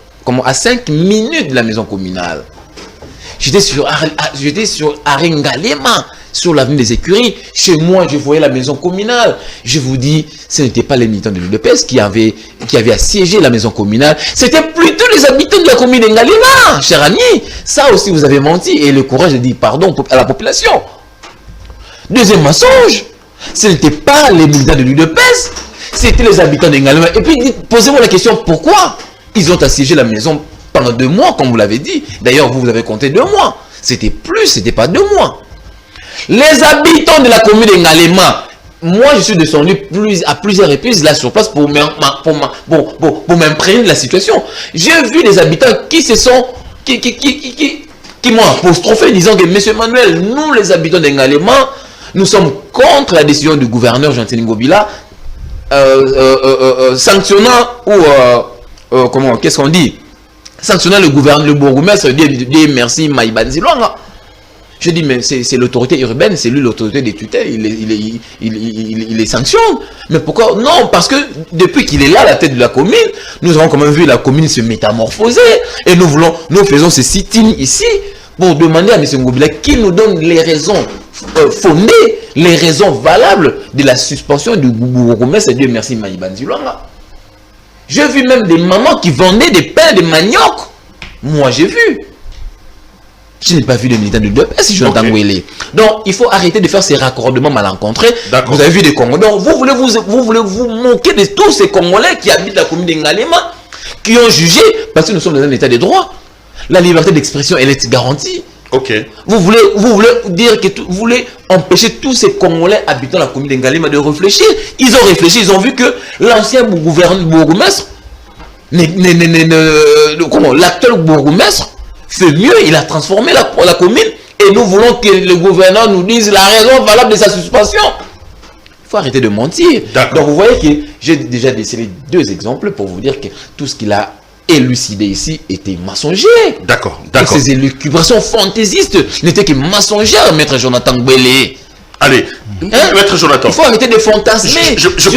à 5 minutes de la maison communale. J'étais sur Aringalema, sur l'avenue des Écuries. Chez moi, je voyais la maison communale. Je vous dis, ce n'était pas les militants de l'UDPS qui avaient assiégé la maison communale. C'était plutôt les habitants de la commune d'Engalema, cher ami. Ça aussi, vous avez menti. Et le courage de dire pardon à la population. Deuxième mensonge, ce n'était pas les militants de l'UDPS, c'était les habitants d'Engalema. Et puis, posez-moi la question, pourquoi ils ont assiégé la maison pendant 2 mois, comme vous l'avez dit. D'ailleurs, vous avez compté 2 mois. C'était plus, c'était pas 2 mois. Les habitants de la commune d'Engalema, moi, je suis descendu à plusieurs reprises là sur place pour m'imprégner de la situation. J'ai vu les habitants qui m'ont apostrophé disant que M. Manuel, nous les habitants d'Engalema, nous sommes contre la décision du gouverneur Jean-Tini Ngobila sanctionnant ou qu'est-ce qu'on dit? Sanctionnant le bourgmestre, dire merci Maïban Zilwanga. Je dis, mais c'est l'autorité urbaine, c'est lui l'autorité des tutelles, il les sanctionne. Mais pourquoi? Non, parce que depuis qu'il est là à la tête de la commune, nous avons quand même vu la commune se métamorphoser. Et nous faisons ce sit-in ici pour demander à M. Ngobila qu'il nous donne les raisons fondées, les raisons valables de la suspension du bourgmestre. Dieu merci, Maïban Zilonga. J'ai vu même des mamans qui vendaient des pains de manioc. Moi, j'ai vu. Je n'ai pas vu les militants de l'UDPS si je l'entends ouélé. Donc, il faut arrêter de faire ces raccordements malencontrés. Vous avez vu des Congolais. Donc, vous voulez vous moquer de tous ces Congolais qui habitent la commune de Ngalema, qui ont jugé, parce que nous sommes dans un état de droit. La liberté d'expression, elle est garantie. Ok. Vous voulez dire que vous voulez empêcher tous ces Congolais habitant la commune de Ngalema de réfléchir. Ils ont réfléchi, ils ont vu que l'ancien bourgmestre, l'actuel bourgmestre, fait mieux, il a transformé la commune et nous voulons que le gouverneur nous dise la raison valable de sa suspension. Il faut arrêter de mentir. Donc vous voyez que j'ai déjà décelé 2 exemples pour vous dire que tout ce qu'il a élucidé ici était mensonger. D'accord. Et ces élucubrations fantaisistes n'étaient que mensongères, maître Jonathan Gbele. Allez, maître Jonathan. Il faut arrêter de fantasmer. Je passe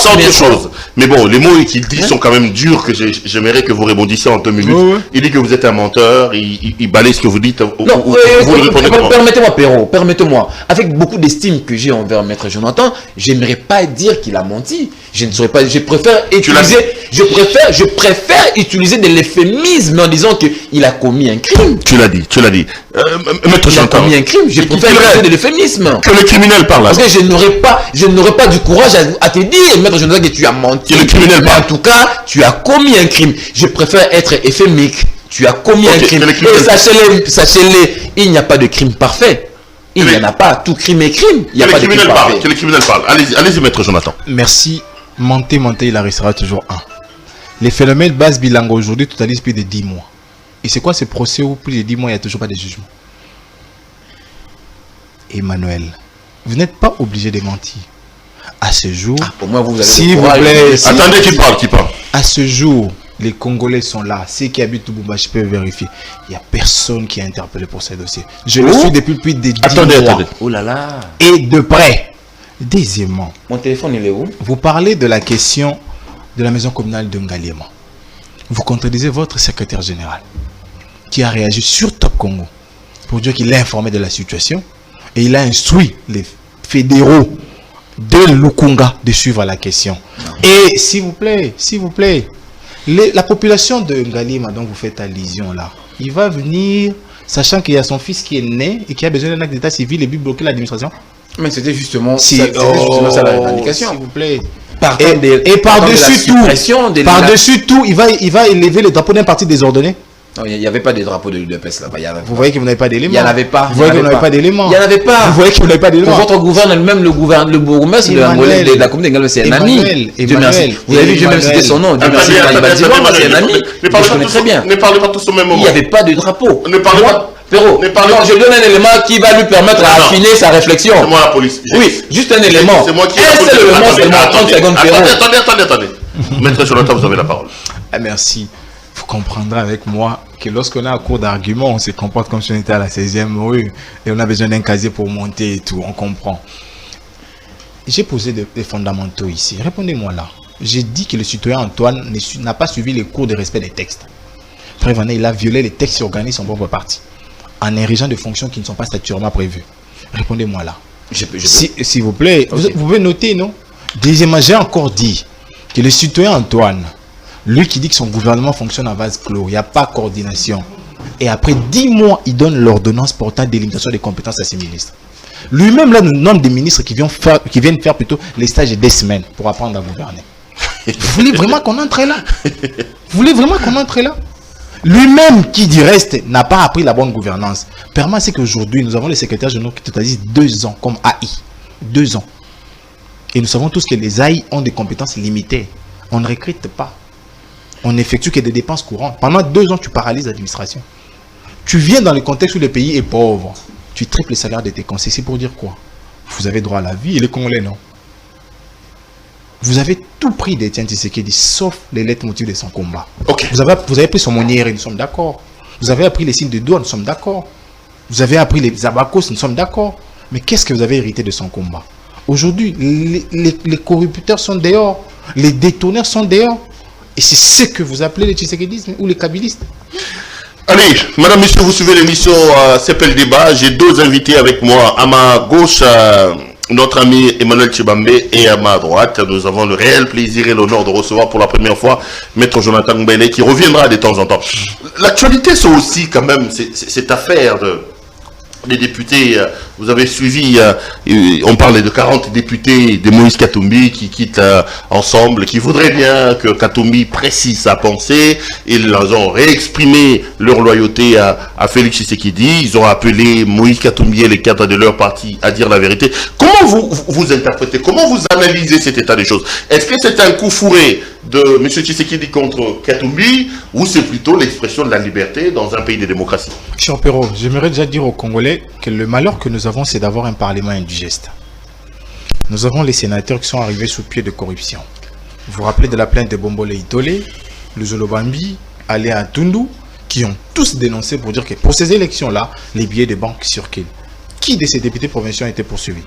à autre chose. Mais bon, les mots qu'il dit sont quand même durs, que j'aimerais que vous rebondissiez en 2 minutes. Il dit que vous êtes un menteur, il balaye ce que vous dites. Non, vous le répondez comment? Permettez-moi, Perrault, permettez-moi. Avec beaucoup d'estime que j'ai envers maître Jonathan, j'aimerais pas dire qu'il a menti. Je ne saurais pas, je préfère utiliser de l'euphémisme en disant qu'il a commis un crime. Tu l'as dit. Maître Jonathan. Il a commis un crime, je préfère utiliser de l'euphémisme. Que le criminel parle. Parce que je n'aurais pas du courage à te dire, maître Jonathan, que tu as menti. Que le criminel parle. En tout cas, tu as commis un crime. Je préfère être ephémique. Tu as commis un crime. Et sachez-le, il n'y a pas de crime parfait. Il n'y en a pas. Tout crime est crime. Il n'y a pas de crime parfait. Que le criminel parle. Allez-y, maître Jonathan. Merci. Monter, il en restera toujours un. Les phénomènes base bilan aujourd'hui totalisent plus de 10 mois. Et c'est quoi ce procès où plus de 10 mois, il n'y a toujours pas de jugement? Emmanuel, vous n'êtes pas obligé de mentir. À ce jour, pour moi, vous avez s'il vous plaît, attendez qu'il parle. À ce jour, les Congolais sont là. Ceux qui habitent Lubumbashi peuvent vérifier. Il n'y a personne qui est interpellé pour ce dossier. Je le suis depuis plus de 10 mois. Attendez. Oh là là. Et de près. Deuxièmement, mon téléphone, il est où? Vous parlez de la question de la maison communale de Ngalema. Vous contredisez votre secrétaire général qui a réagi sur Top Congo pour dire qu'il est informé de la situation et il a instruit les fédéraux de Lukunga de suivre la question. Et s'il vous plaît, la population de Ngalema dont vous faites allusion là, il va venir sachant qu'il y a son fils qui est né et qui a besoin d'un acte d'état civil et puis bloquer l'administration. Mais c'était justement, ça la revendication. S'il vous plaît. Et par-dessus tout, il va élever le drapeau d'un parti désordonné. Non, il n'y avait pas de drapeau de l'UDPS là-bas. Vous voyez que vous n'avez pas d'éléments. Il n'y en avait pas. Vous voyez que vous n'avez pas d'éléments. Il n'y en avait pas. Vous voyez que vous n'avez pas d'éléments. Votre gouverneur, même le bourgmestre de la commune d'Engalema, c'est un ami. Dieu merci. Vous avez vu, j'ai même cité son nom. Dieu merci. C'est un ami. Je connais très bien. Ne parlez pas tous au même moment. Il n'y avait pas de drapeau. Ne parlez pas. Perrault, je donne un élément qui va lui permettre d'affiner sa réflexion. C'est moi la police. Oui, juste un élément. C'est moi qui un seul élément seulement, 30 secondes, Perrault. Attendez. Maître Jonathan, vous avez la parole. Merci. Vous comprendrez avec moi que lorsqu'on est à court d'arguments, on se comporte comme si on était à la 16e rue et on a besoin d'un casier pour monter et tout, on comprend. J'ai posé des fondamentaux ici. Répondez-moi là. J'ai dit que le citoyen Antoine n'a pas suivi les cours de respect des textes. Prévané, il a violé les textes et organisé son propre parti en érigeant des fonctions qui ne sont pas statutairement prévues. Répondez-moi là. S'il vous plaît, okay. Vous pouvez noter, non? Deuxièmement, j'ai encore dit que le citoyen Antoine, lui qui dit que son gouvernement fonctionne à vase clos, il n'y a pas de coordination. Et après 10 mois, il donne l'ordonnance portant délimitation des compétences à ses ministres. Lui-même, là, nous nomme des ministres qui viennent faire plutôt les stages de 2 semaines pour apprendre à gouverner. Vous voulez vraiment qu'on entre là? Vous voulez vraiment qu'on entre là? Lui-même, qui du reste n'a pas appris la bonne gouvernance. Permet, c'est qu'aujourd'hui, nous avons les secrétaires généraux qui totalisent 2 ans comme AI. 2 ans. Et nous savons tous que les AI ont des compétences limitées. On ne recrute pas. On n'effectue que des dépenses courantes. Pendant 2 ans, tu paralyses l'administration. Tu viens dans le contexte où le pays est pauvre. Tu triples le salaire de tes conseillers. C'est pour dire quoi? Vous avez droit à la vie et les Congolais, non? Vous avez tout pris d'Etienne Tshisekedi, sauf les lettres motives de son combat. Okay. Vous avez pris son monnière et nous sommes d'accord. Vous avez appris les signes de doigts, nous sommes d'accord. Vous avez appris les abacos, nous sommes d'accord. Mais qu'est-ce que vous avez hérité de son combat? Aujourd'hui, les corrupteurs sont dehors. Les détonneurs sont dehors. Et c'est ce que vous appelez les Tshisekidistes ou les Kabylistes. Allez, madame, monsieur, vous suivez l'émission CPL Débat. J'ai deux invités avec moi. À ma gauche, notre ami Emmanuel Tshibambe, et à ma droite, nous avons le réel plaisir et l'honneur de recevoir pour la première fois Maître Jonathan Mbele, qui reviendra de temps en temps. L'actualité, c'est aussi quand même cette affaire des députés. Vous avez suivi, on parle de 40 députés de Moïse Katumbi qui quittent ensemble, qui voudraient bien que Katumbi précise sa pensée. Ils ont réexprimé leur loyauté à Félix Tshisekedi. Ils ont appelé Moïse Katumbi et les cadres de leur parti à dire la vérité. Comment vous interprétez, comment vous analysez cet état des choses? Est-ce que c'est un coup fourré de M. Tshisekedi contre Katumbi, ou c'est plutôt l'expression de la liberté dans un pays de démocratie? Cher Perrault, j'aimerais déjà dire aux Congolais que le malheur que nous avons, c'est d'avoir un parlement indigeste. Nous avons les sénateurs qui sont arrivés sous pied de corruption. Vous vous rappelez de la plainte de Bombole Itole, le Zolobambi, Aléa Tundu, qui ont tous dénoncé pour dire que pour ces élections-là, les billets de banque circulent. Qui de ces députés provinciaux a été poursuivi?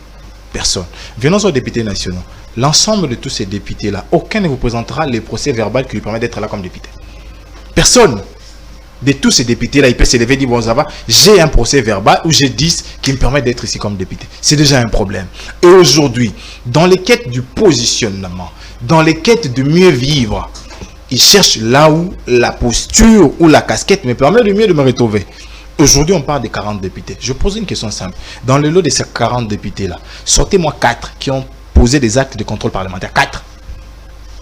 Personne. Venons aux députés nationaux. L'ensemble de tous ces députés-là, aucun ne vous présentera les procès verbaux qui lui permettent d'être là comme député. Personne de tous ces députés-là, il peut s'élever et dire, bon, ça va, j'ai un procès verbal où j'ai 10 qui me permettent d'être ici comme député. C'est déjà un problème. Et aujourd'hui, dans les quêtes du positionnement, dans les quêtes de mieux vivre, ils cherchent là où la posture ou la casquette me permet de mieux de me retrouver. Aujourd'hui, on parle de 40 députés. Je pose une question simple. Dans le lot de ces 40 députés-là, sortez-moi 4 qui ont posé des actes de contrôle parlementaire. 4.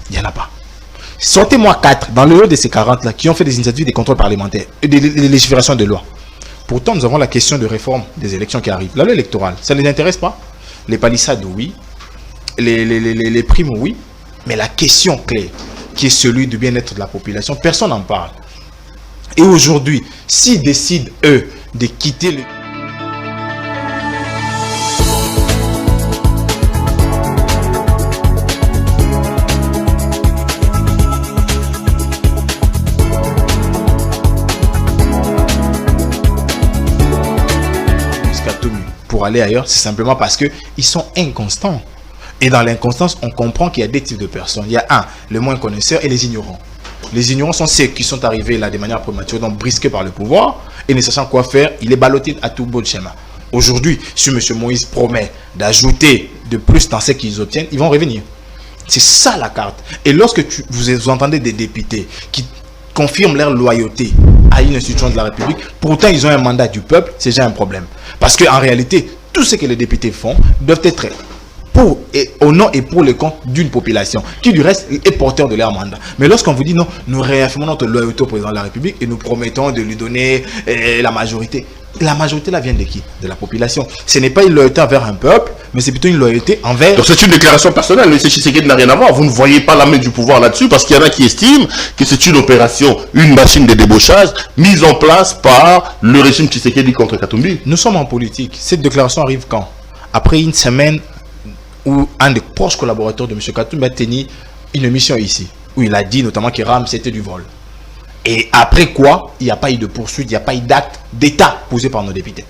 Il n'y en a pas. Sortez-moi 4 dans le lot de ces 40-là qui ont fait des initiatives de contrôle parlementaire et de légifération de loi. Pourtant, nous avons la question de réforme des élections qui arrivent. La loi électorale, ça ne les intéresse pas. Les palissades, oui. Les primes, oui. Mais la question clé, qui est celui du bien-être de la population, personne n'en parle. Et aujourd'hui, s'ils décident, eux, de quitter le... pour aller ailleurs, c'est simplement parce qu'ils sont inconstants. Et dans l'inconstance, on comprend qu'il y a deux types de personnes. Il y a le moins connaisseur et les ignorants. Les ignorants sont ceux qui sont arrivés là de manière prématurée, donc brisqués par le pouvoir, et ne sachant quoi faire, il est ballotté à tout bout de schéma. Aujourd'hui, si M. Moïse promet d'ajouter de plus dans ce qu'ils obtiennent, ils vont revenir. C'est ça la carte. Et lorsque vous entendez des députés qui confirment leur loyauté à une institution de la République, pourtant ils ont un mandat du peuple, c'est déjà un problème. Parce qu'en réalité, tout ce que les députés font doivent être pour et au nom et pour le compte d'une population qui du reste est porteur de leur mandat. Mais lorsqu'on vous dit non, nous réaffirmons notre loyauté au président de la République et nous promettons de lui donner la majorité. La majorité là vient de qui? De la population. Ce n'est pas une loyauté envers un peuple, mais c'est plutôt une loyauté envers... Donc c'est une déclaration personnelle, mais Tshisekedi n'a rien à voir. Vous ne voyez pas la main du pouvoir là-dessus, parce qu'il y en a qui estiment que c'est une opération, une machine de débauchage mise en place par le régime Tshisekedi contre Katumbi. Nous sommes en politique. Cette déclaration arrive quand? Après une semaine où un des proches collaborateurs de M. Katumbi a tenu une émission ici, où il a dit notamment que RAM c'était du vol. Et après quoi, il n'y a pas eu de poursuite, il n'y a pas eu d'acte d'État posé par nos députés.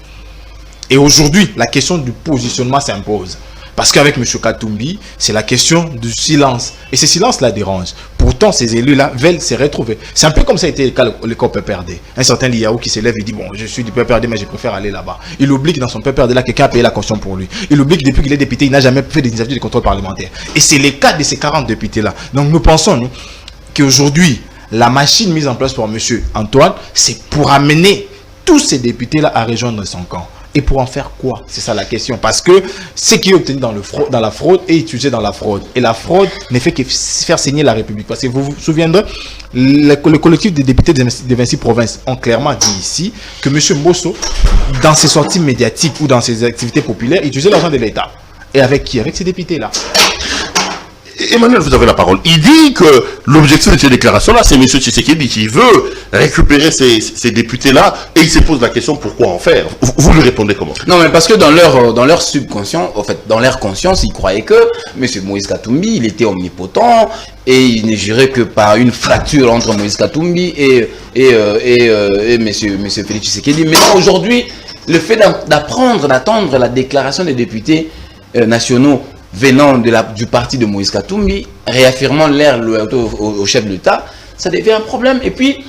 Et aujourd'hui, la question du positionnement s'impose. Parce qu'avec M. Katumbi, c'est la question du silence. Et ce silence-là dérange. Pourtant, ces élus-là veulent se retrouver. C'est un peu comme ça a été le cas le PPRD. Un certain Liaou qui s'élève et dit, bon, je suis du PPRD, mais je préfère aller là-bas. Il oublie que dans son PPRD-là, quelqu'un a payé la caution pour lui. Il oublie que depuis qu'il est député, il n'a jamais fait des initiatives de contrôle parlementaire. Et c'est le cas de ces 40 députés-là. Donc nous pensons, nous, qu'aujourd'hui, la machine mise en place par M. Antoine, c'est pour amener tous ces députés-là à rejoindre son camp. Et pour en faire quoi? C'est ça la question. Parce que ce qui est obtenu dans la fraude est utilisé dans la fraude. Et la fraude ne fait que faire saigner la République. Parce que vous vous souviendrez, le collectif des députés de 26 provinces ont clairement dit ici que M. Mbosso, dans ses sorties médiatiques ou dans ses activités populaires, utilisait l'argent de l'État. Et avec qui? Avec ces députés-là. Emmanuel, vous avez la parole. Il dit que l'objectif de ces déclarations-là, c'est M. Tshisekedi qui veut récupérer ces députés-là et il se pose la question pourquoi en faire. Vous lui répondez comment? Non, mais parce que dans leur subconscient, en fait, dans leur conscience, ils croyaient que M. Moïse Katumbi, il était omnipotent et il n'est géré que par une fracture entre Moïse Katumbi et M. Félix Tshisekedi. Mais aujourd'hui, le fait d'attendre la déclaration des députés nationaux venant du parti de Moïse Katumbi, réaffirmant l'air loyauté au chef de l'État, ça devient un problème. Et puis,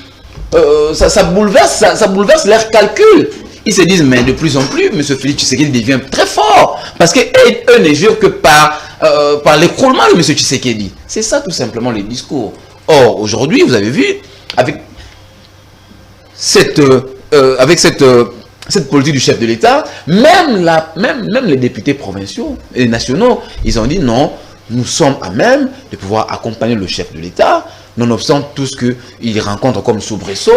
ça bouleverse leur calcul. Ils se disent, mais de plus en plus, M. Félix Tshisekedi devient très fort. Parce qu'eux ne jurent que par l'écroulement de M. Tshisekedi. C'est ça tout simplement les discours. Or, aujourd'hui, vous avez vu, avec cette politique du chef de l'État, même les députés provinciaux et nationaux, ils ont dit non, nous sommes à même de pouvoir accompagner le chef de l'État, nonobstant tout ce qu'il rencontre comme soubresaut,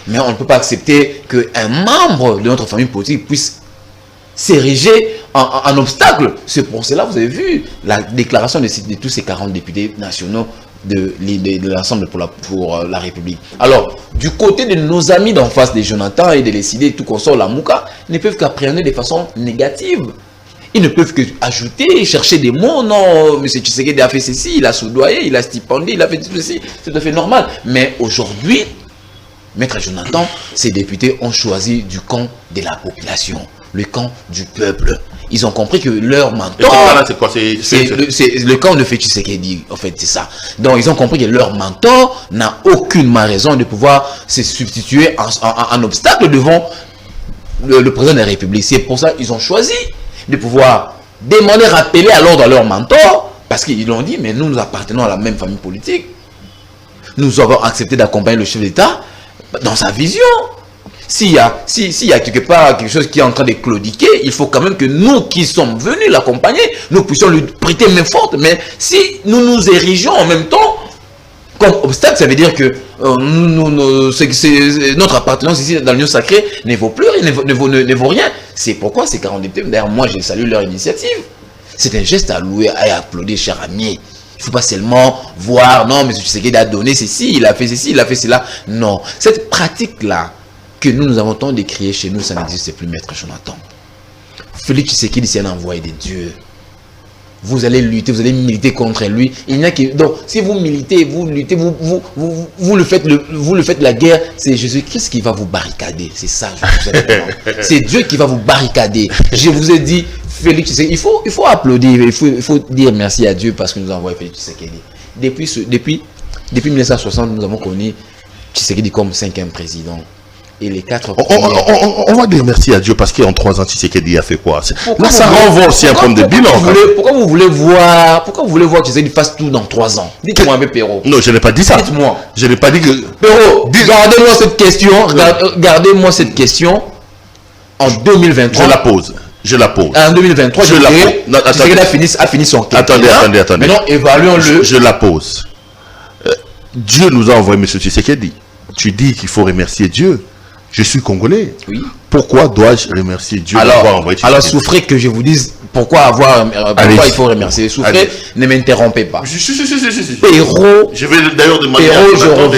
mais on ne peut pas accepter qu'un membre de notre famille politique puisse s'ériger en obstacle. C'est pour cela, vous avez vu la déclaration de tous ces 40 députés nationaux de l'Assemblée pour la République. Alors, du côté de nos amis d'en face, des Jonathan et des Lécidés, tout consort, la Mouka, ne peuvent qu'appréhender de façon négative. Ils ne peuvent que ajouter, chercher des mots. Non, M. Tshisekedi a fait ceci, il a soudoyé, il a stipendié, il a fait tout ceci. C'est tout à fait normal. Mais aujourd'hui, Maître Jonathan, ces députés ont choisi du camp de la population, le camp du peuple. Ils ont compris que leur mentor, c'est le camp de Félix Tshisekedi, en fait, c'est ça. Donc, ils ont compris que leur mentor n'a aucune raison de pouvoir se substituer en obstacle devant le président de la République. C'est pour ça qu'ils ont choisi de pouvoir demander, rappeler à l'ordre à leur mentor, parce qu'ils l'ont dit, mais nous appartenons à la même famille politique. Nous avons accepté d'accompagner le chef d'État dans sa vision. S'il y a quelque part quelque chose qui est en train de claudiquer, il faut quand même que nous qui sommes venus l'accompagner, nous puissions lui prêter main forte. Mais si nous nous érigeons en même temps comme obstacle, ça veut dire que notre appartenance ici dans l'union sacrée ne vaut plus rien, ne vaut rien. C'est pourquoi ces 40 députés, d'ailleurs moi je salue leur initiative. C'est un geste à louer et à applaudir, cher ami. Il ne faut pas seulement voir, non, mais Tshisekedi a donné ceci, il a fait ceci, il a fait cela. Non, cette pratique-là que nous avons tant décrié chez nous, ça n'existe plus, Maître Jonathan. Félix Tshisekedi, c'est un envoyé de Dieu. Vous allez lutter, vous allez militer contre lui. Il n'y a que donc si vous militez, vous luttez, vous le faites la guerre, c'est Jésus-Christ qui va vous barricader. C'est ça. C'est Dieu qui va vous barricader. Je vous ai dit, Félix Tshisekedi, il faut applaudir, il faut dire merci à Dieu parce que nous avons envoyé Félix Tshisekedi. Depuis 1960, nous avons connu Tshisekedi comme 5e président. Et les 4 on va dire merci à Dieu parce qu'en 3 ans, Tshisekedi a fait quoi? Là, ça renvoie aussi un problème de bilan. Pourquoi vous voulez voir Tshisekedi fasse tout dans 3 ans? Dites-moi un peu, Perrault. Non, je n'ai pas dit ça. Dites-moi. Je n'ai pas dit que... Perrault, gardez-moi cette question. Gardez-moi cette question en 2023. Je la pose. En 2023, je la pose. Tshisekedi a fini son quinquennat. Attendez. Maintenant, évaluons-le. Je la pose. Dieu nous a envoyé M. Tshisekedi. Tu dis qu'il faut remercier Dieu. Je suis congolais. Oui. Pourquoi dois-je remercier Dieu d'avoir envoyé Tshisekedi? Alors, souffrez que je vous dise pourquoi il faut remercier. Souffrez, ne m'interrompez pas. Perrault, je vais d'ailleurs demander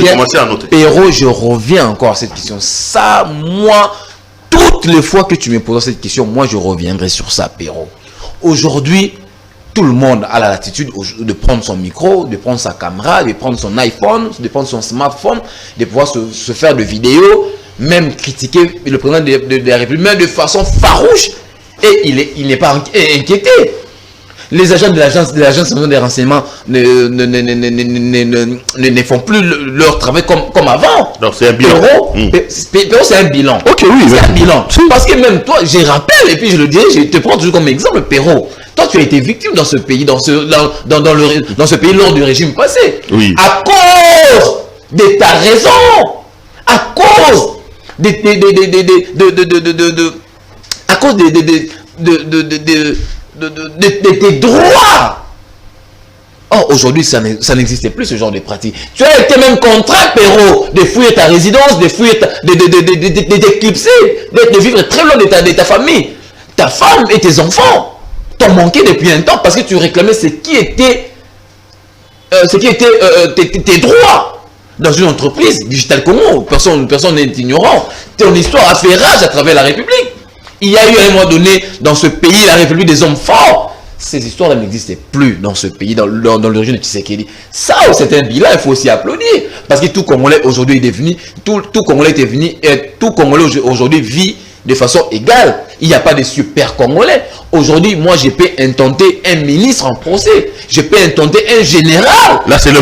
commencer à noter. Perrault, je reviens encore à cette question. Ça, moi, toutes les fois que tu me poses cette question, moi, je reviendrai sur ça, Perrault. Aujourd'hui, tout le monde a la latitude de prendre son micro, de prendre sa caméra, de prendre son iPhone, de prendre son smartphone, de pouvoir se faire des vidéos, même critiquer le président de la République, même de façon farouche. Et il n'est pas inquiété. Les agents de l'agence nationale des renseignements ne font plus leur travail comme avant. Donc c'est un bilan. Perrault, c'est un bilan. Ok, oui. C'est un bilan. Parce que même toi, je rappelle, et puis je le dirai, je te prends toujours comme exemple, Perrault. Toi, tu as été victime dans ce pays, dans ce pays lors du régime passé. Oui. À cause de ta raison, à cause à cause de tes droits. Or, aujourd'hui, ça n'existait plus, ce genre de pratique. Tu as été même contraint, Perrault, de fouiller ta résidence, de fouiller de t'éclipser, de vivre très loin de ta famille. Ta femme et tes enfants t'ont manqué depuis un temps parce que tu réclamais ce qui était tes droits dans une entreprise Digital Congo. Personne n'est ignorant. Ton histoire a fait rage à travers la République. Il y a eu à un moment donné dans ce pays la République des hommes forts. Ces histoires n'existaient plus dans ce pays, dans le régime de Tshisekedi. Ça, c'est un bilan, il faut aussi applaudir. Parce que tout Congolais aujourd'hui est devenu, tout Congolais est devenu, et tout Congolais aujourd'hui vit de façon égale. Il n'y a pas de super Congolais. Aujourd'hui, moi, je peux intenter un ministre en procès. Je peux intenter un général. Là, c'est ce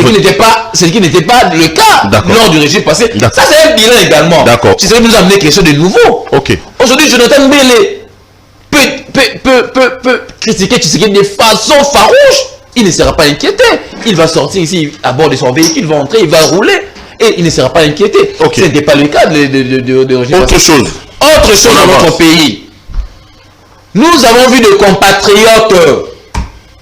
qui n'était pas le cas lors du régime passé. Ça, c'est un bilan également. D'accord. Tu sais nous amener quelque chose de nouveau. Ok. Aujourd'hui, Jonathan Mbele peut critiquer Tshisekedi de façon farouche. Il ne sera pas inquiété. Il va sortir ici à bord de son véhicule, il va entrer, il va rouler. Et il ne sera pas inquiété. Okay. Ce n'était pas le cas de régime Autre passé. chose. Autre chose dans notre pays. Nous avons vu des compatriotes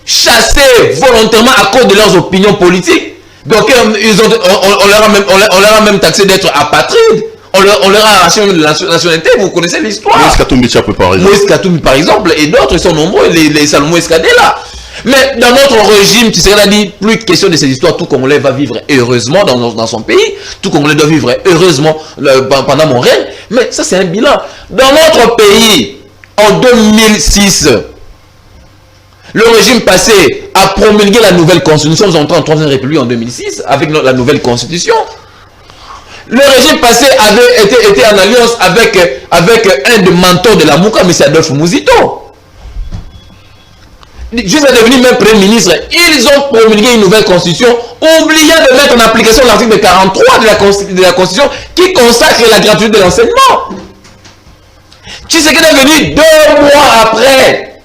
chassés volontairement à cause de leurs opinions politiques. Donc on leur a même taxé d'être apatrides. On leur a arraché la nationalité. Vous connaissez l'histoire. Moïse Katumbi, par exemple. Moïse Katumbi, par exemple, et d'autres, ils sont nombreux, les Salomon Escadela. Mais dans notre régime, tu sais, on a dit, plus question de ces histoires, tout Congolais va vivre heureusement dans son pays. Tout Congolais doit vivre heureusement pendant mon règne. Mais ça, c'est un bilan. Dans notre pays, en 2006, le régime passé a promulgué la nouvelle constitution. Nous sommes entrés en 3e République en 2006 avec la nouvelle constitution. Le régime passé avait été en alliance avec un des mentors de la Mouka, M. Adolphe Mouzito. Juste à devenir même Premier ministre, ils ont promulgué une nouvelle constitution, oubliant de mettre en application l'article 43 de la constitution qui consacre la gratuité de l'enseignement. Tshisekedi est venu 2 mois après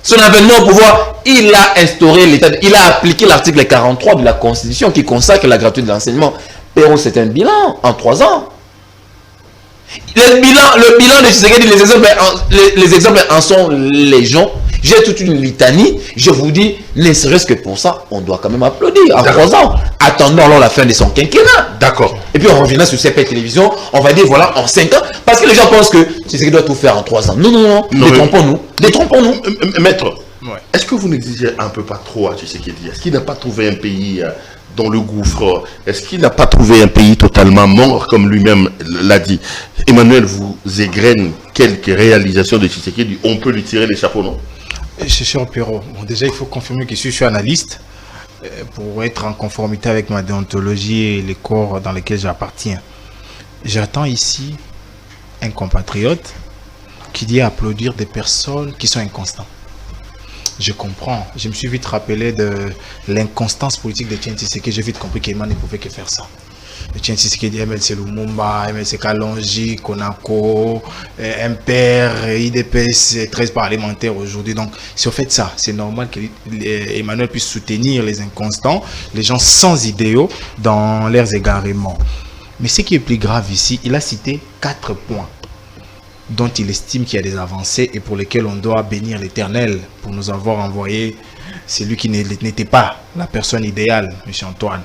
son avènement au pouvoir, il a instauré l'État, il a appliqué l'article 43 de la constitution qui consacre la gratuité de l'enseignement. Pero c'est un bilan en 3 ans. Le bilan de Tshisekedi, les exemples en sont légion. J'ai toute une litanie. Je vous dis, ne serait-ce que pour ça, on doit quand même applaudir. En 3 ans, attendons alors la fin de son quinquennat. D'accord. Et puis on reviendra sur CP Télévision. On va dire voilà en 5 ans. Parce que les gens pensent que Tshisekedi doit tout faire en 3 ans. Non. Détrompons-nous. Détrompons-nous. Maître, Ouais. est-ce que vous n'exigez un peu pas trop à Tshisekedi? Est-ce qu'il n'a pas trouvé un pays dans le gouffre? Est-ce qu'il n'a pas trouvé un pays totalement mort, comme lui-même l'a dit? Emmanuel vous égrène quelques réalisations de Tshisekedi. On peut lui tirer les chapeaux, non? Cher Perrault, bon, déjà il faut confirmer que je suis analyste pour être en conformité avec ma déontologie et les corps dans lesquels j'appartiens. J'attends ici un compatriote qui dit applaudir des personnes qui sont inconstantes. Je comprends, je me suis vite rappelé de l'inconstance politique de Etienne Tshisekedi. J'ai vite compris qu'Emmanuel ne pouvait que faire ça. Etienne Tshisekedi, MLC Lumumba, MLC Kalonji, Konako, MPR, IDPS, 13 parlementaires aujourd'hui. Donc, c'est au fait ça. C'est normal qu'Emmanuel puisse soutenir les inconstants, les gens sans idéaux dans leurs égarements. Mais ce qui est plus grave ici, il a cité 4 points dont il estime qu'il y a des avancées et pour lesquels on doit bénir l'Éternel pour nous avoir envoyé celui qui n'était pas la personne idéale, M. Antoine.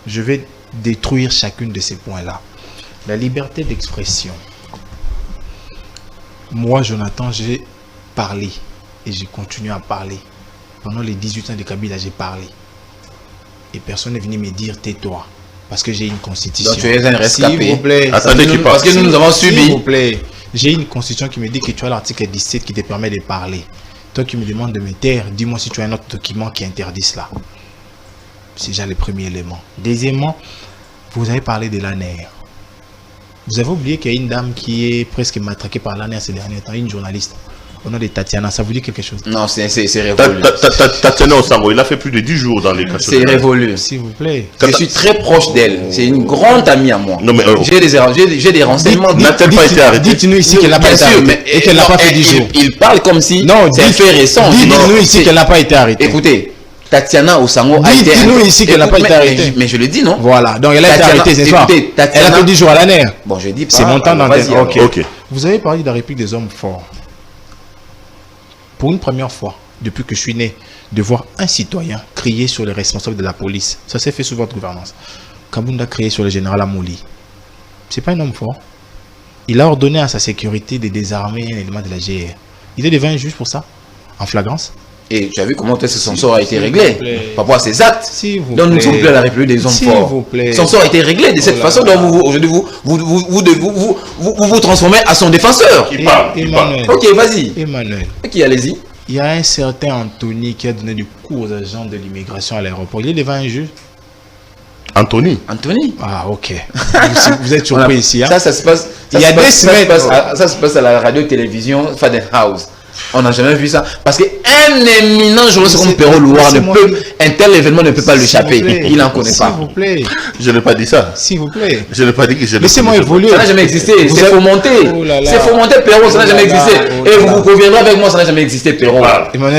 Je vais détruire chacune de ces points-là. La liberté d'expression. Moi, Jonathan, j'ai parlé et j'ai continué à parler. Pendant les 18 ans de Kabila, j'ai parlé. Et personne n'est venu me dire « tais-toi ». Parce que j'ai une constitution. Donc tu es un rescapé. S'il vous plaît. Attendez qu'il Parce que nous avons subi. S'il vous plaît. J'ai une constitution qui me dit que tu as l'article 17 qui te permet de parler. Toi qui me demandes de me taire, dis-moi si tu as un autre document qui interdit cela. C'est déjà le premier élément. Deuxièmement, vous avez parlé de l'ANER. Vous avez oublié qu'il y a une dame qui est presque matraquée par l'ANER ces derniers temps, une journaliste. Au nom de Tatiana, ça vous dit quelque chose? Non, c'est révolu. Tatiana Osango, il a fait plus de 10 jours dans les cachets. C'est révolu. S'il vous plaît. Je suis très proche d'elle. C'est une grande amie à moi. Non, mais, j'ai des renseignements. N'a-t-elle pas été arrêtée? Dites-nous ici qu'elle n'a pas été arrêtée. Et qu'elle n'a pas fait 10 jours. Il parle comme si c'est un fait récent. Dites-nous ici qu'elle n'a pas été arrêtée. Écoutez, Tatiana Osango a été arrêtée. Dites-nous ici qu'elle n'a pas été arrêtée. Mais je le dis, non? Voilà, donc elle a été arrêtée, c'est ça. Elle a fait 10 jours à l'ANER. Bon, je dis pas. C'est mon temps d'antenne. Ok. Vous avez parlé de la République des hommes forts. Pour une première fois, depuis que je suis né, de voir un citoyen crier sur les responsables de la police. Ça s'est fait sous votre gouvernance. Kabunda a crié sur le général Amouli. C'est pas un homme fort. Il a ordonné à sa sécurité de désarmer un élément de la GR. Il est devant un juge pour ça, en flagrance. Et tu as vu comment son sort a été réglé par rapport à ses actes. Donne-nous Donc s'il vous plaît la République des hommes forts. Son sort a été réglé de cette façon. Donc aujourd'hui vous transformez à son défenseur. Il parle. Ok, vas-y. Emmanuel. Ok, allez-y. Il y a un certain Anthony qui a donné du cours aux agents de l'immigration à l'aéroport. Il est devant un juge. Anthony. Ah, ok. Vous êtes surpris ici. Hein? Ça se passe. Il y a des semaines. Ça se passe à la radio-télévision Faden House. On n'a jamais vu ça. Parce qu'un éminent journaliste comme Perrault Louard un tel événement ne peut pas l'échapper. Il n'en connaît pas. S'il vous plaît. Je n'ai pas dit ça. S'il vous plaît. Je n'ai pas dit que je. Laissez-moi évoluer. Ça n'a jamais existé. C'est fomenté. C'est fomenté, Perrault. Ça n'a jamais existé. Et vous conviendrez avec moi, ça n'a jamais existé, Perrault.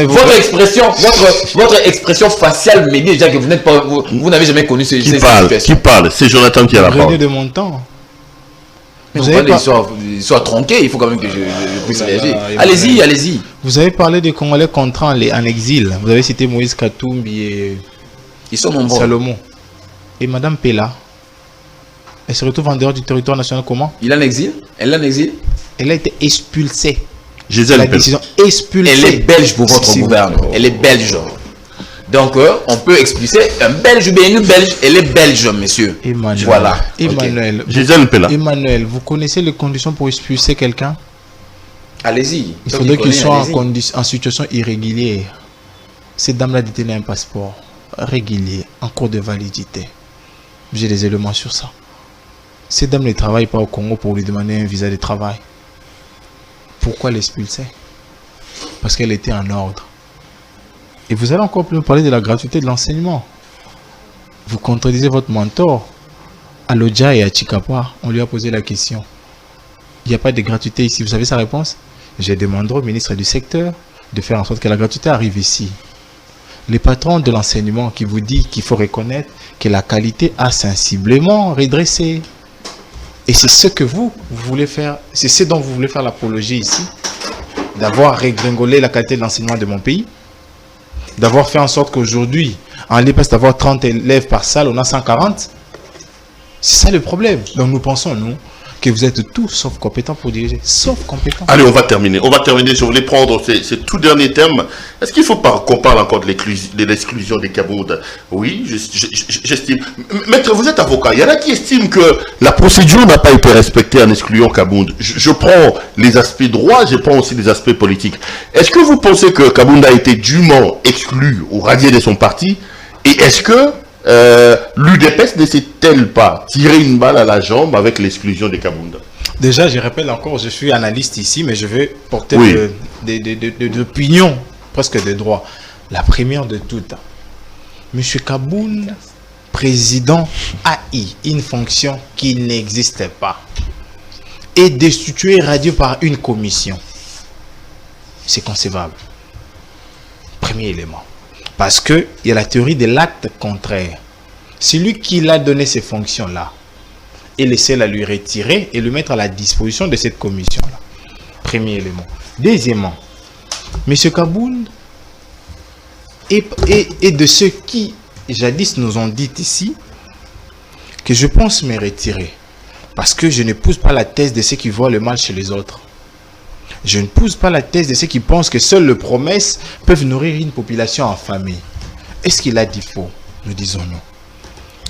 Votre expression faciale me dit déjà que vous n'êtes pas. Vous n'avez jamais connu ces situations. Qui parle? C'est Jonathan qui a la parole. De mon temps. Vous avez pas... soit tronqué, il faut quand même que je puisse réagir. Allez-y. Vous avez parlé des Congolais contraints en exil. Vous avez cité Moïse Katumbi et ils sont nombreux. Salomon. Et Madame Pella, elle se retrouve en dehors du territoire national comment? Il est en exil. Elle est en exil. Elle a été expulsée. La décision expulsée. Elle est belge pour votre gouvernement. Elle est belge. Donc, on peut expulser un Belge ou bien une Belge. Elle est belge, monsieur. Emmanuel. Voilà. Emmanuel. Okay. Emmanuel, vous connaissez les conditions pour expulser quelqu'un? Allez-y. Il faudrait qu'il soit en situation irrégulière. Cette dame-là détenait un passeport régulier, en cours de validité. J'ai des éléments sur ça. Cette dame ne travaille pas au Congo pour lui demander un visa de travail. Pourquoi l'expulser? Parce qu'elle était en ordre. Et vous allez encore plus parler de la gratuité de l'enseignement. Vous contredisez votre mentor. À Lodja et à Chikapa, on lui a posé la question. Il n'y a pas de gratuité ici. Vous savez sa réponse? J'ai demandé au ministre du secteur de faire en sorte que la gratuité arrive ici. Les patrons de l'enseignement qui vous disent qu'il faut reconnaître que la qualité a sensiblement redressé. Et c'est ce que vous voulez faire. C'est ce dont vous voulez faire l'apologie ici. D'avoir régringolé la qualité de l'enseignement de mon pays. D'avoir fait en sorte qu'aujourd'hui, en l'espace d'avoir 30 élèves par salle, on a 140. C'est ça le problème. Donc nous pensons, nous, que vous êtes tous sauf compétents pour diriger. Sauf compétents. Allez, on va terminer. Je voulais prendre ces tout derniers termes. Est-ce qu'il faut qu'on parle encore de l'exclusion des Kabound? Oui, j'estime. Maître, vous êtes avocat. Il y en a qui estiment que la procédure n'a pas été respectée en excluant Kabound. Je prends les aspects droits, je prends aussi les aspects politiques. Est-ce que vous pensez que Kabound a été dûment exclu ou radié de son parti? Et est-ce que l'UDPS ne s'est-elle pas tiré une balle à la jambe avec l'exclusion des Kabound? Déjà, je rappelle encore, je suis analyste ici, mais je vais porter des opinions, presque des droits. La première de toutes, M. Kabound, président, a eu une fonction qui n'existait pas. Et destitué, radié par une commission. C'est concevable. Premier élément. Parce qu'il y a la théorie de l'acte contraire. Celui qui l'a donné ces fonctions-là et laisser la lui retirer et le mettre à la disposition de cette commission-là. Premier élément. Deuxièmement, M. Kabound est de ceux qui, jadis, nous ont dit ici que je pense me retirer. Parce que je n'épouse pas la thèse de ceux qui voient le mal chez les autres. Je ne pousse pas la thèse de ceux qui pensent que seules les promesses peuvent nourrir une population en famille. Est-ce qu'il a dit faux? Nous disons non.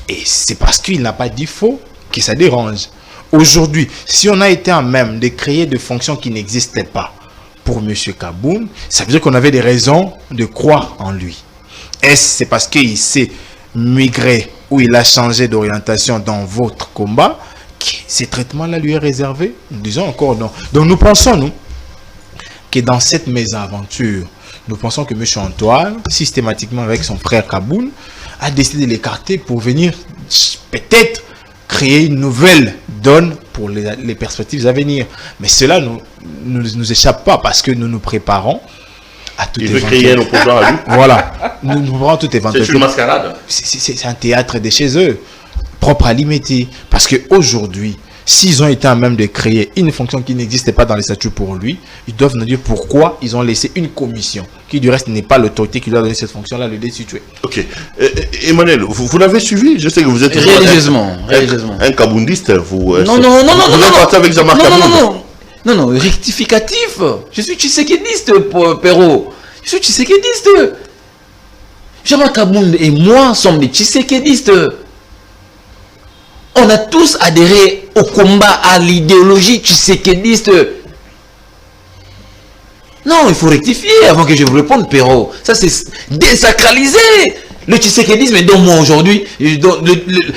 Et c'est parce qu'il n'a pas dit faux que ça dérange. Aujourd'hui, si on a été en même de créer des fonctions qui n'existaient pas pour M. Kabound, ça veut dire qu'on avait des raisons de croire en lui. Est-ce c'est parce qu'il s'est migré ou il a changé d'orientation dans votre combat que ces traitements-là lui est réservé? Nous disons encore non. Donc nous pensons, nous, que dans cette mésaventure, nous pensons que M. Antoine, systématiquement avec son frère Kabound, a décidé de l'écarter pour venir peut-être créer une nouvelle donne pour les perspectives à venir. Mais cela nous échappe pas parce que nous nous préparons à tout éventualité. Il veut créer un opposant à lui. Voilà. Nous préparons tout éventualité. C'est une mascarade. C'est un théâtre de chez eux, propre à l'immédiat. Parce qu'aujourd'hui, s'ils ont été à même de créer une fonction qui n'existait pas dans les statuts pour lui, ils doivent nous dire pourquoi ils ont laissé une commission, qui du reste n'est pas l'autorité qui doit donner cette fonction-là, le destituer. Ok. Emmanuel, vous l'avez suivi? Je sais que vous êtes religieusement. Un kaboundiste, vous. Non, parti avec Jean-Marc Kabound. Non, rectificatif. Je suis tshisekidiste, Perrault. Je suis tshisekidiste. Jean-Marc Kabound et moi sommes des tshisekidistes. On a tous adhéré au combat, à l'idéologie tshisekidiste. Non, il faut rectifier avant que je vous réponde, Perrault. Ça, c'est désacraliser Le tshisekidisme dont moi aujourd'hui,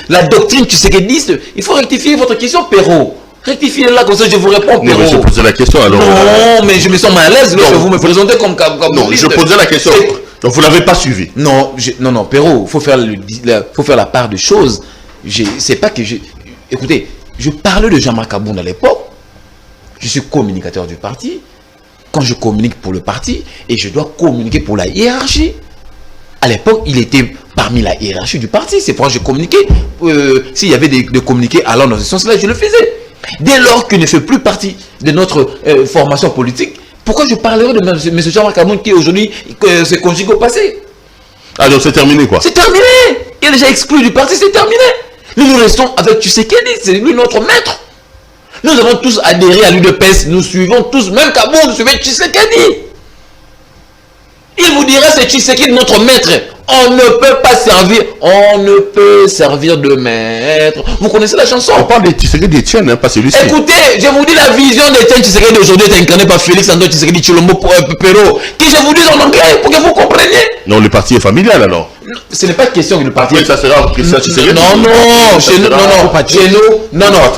la doctrine tshisekidiste, il faut rectifier votre question, Perrault. Rectifiez là, comme ça je vous réponds, Perrault. Non, je posais la question alors. Non, mais je me sens mal à l'aise lorsque vous me présentez comme non, je posais la question. Donc vous ne l'avez pas suivi. Non, non, Perrault, il faut faire la part de choses. C'est pas que je... Écoutez, je parlais de Jean-Marc Abound à l'époque. Je suis communicateur du parti. Quand je communique pour le parti, et je dois communiquer pour la hiérarchie. À l'époque, il était parmi la hiérarchie du parti. C'est pourquoi je communiquais. S'il y avait de communiquer allant dans ce sens-là, je le faisais. Dès lors qu'il ne fait plus partie de notre formation politique, pourquoi je parlerai de M. Jean-Marc Abound qui aujourd'hui se conjugue au passé? Alors c'est terminé quoi? C'est terminé. Il est déjà exclu du parti, c'est terminé. Nous restons avec Tshisekedi, c'est lui notre maître. Nous avons tous adhéré à l'UDPS, nous suivons tous, même Kabound, nous suivons Tshisekedi. Il vous dira c'est Tshisekedi notre maître. On ne peut pas servir, on ne peut servir de maître. Vous connaissez la chanson? On parle de Tshisekedi d'Etienne, hein, pas celui-ci. Écoutez, je vous dis la vision d'Etienne Tshisekedi d'aujourd'hui est incarnée par Félix Antoine Tshisekedi Tshilombo Perrault, qui je vous dis en anglais pour que vous compreniez. Non, le parti est familial alors. Non, ce n'est pas question que le parti. Après, ça sera Christian Tshisekedi. Non,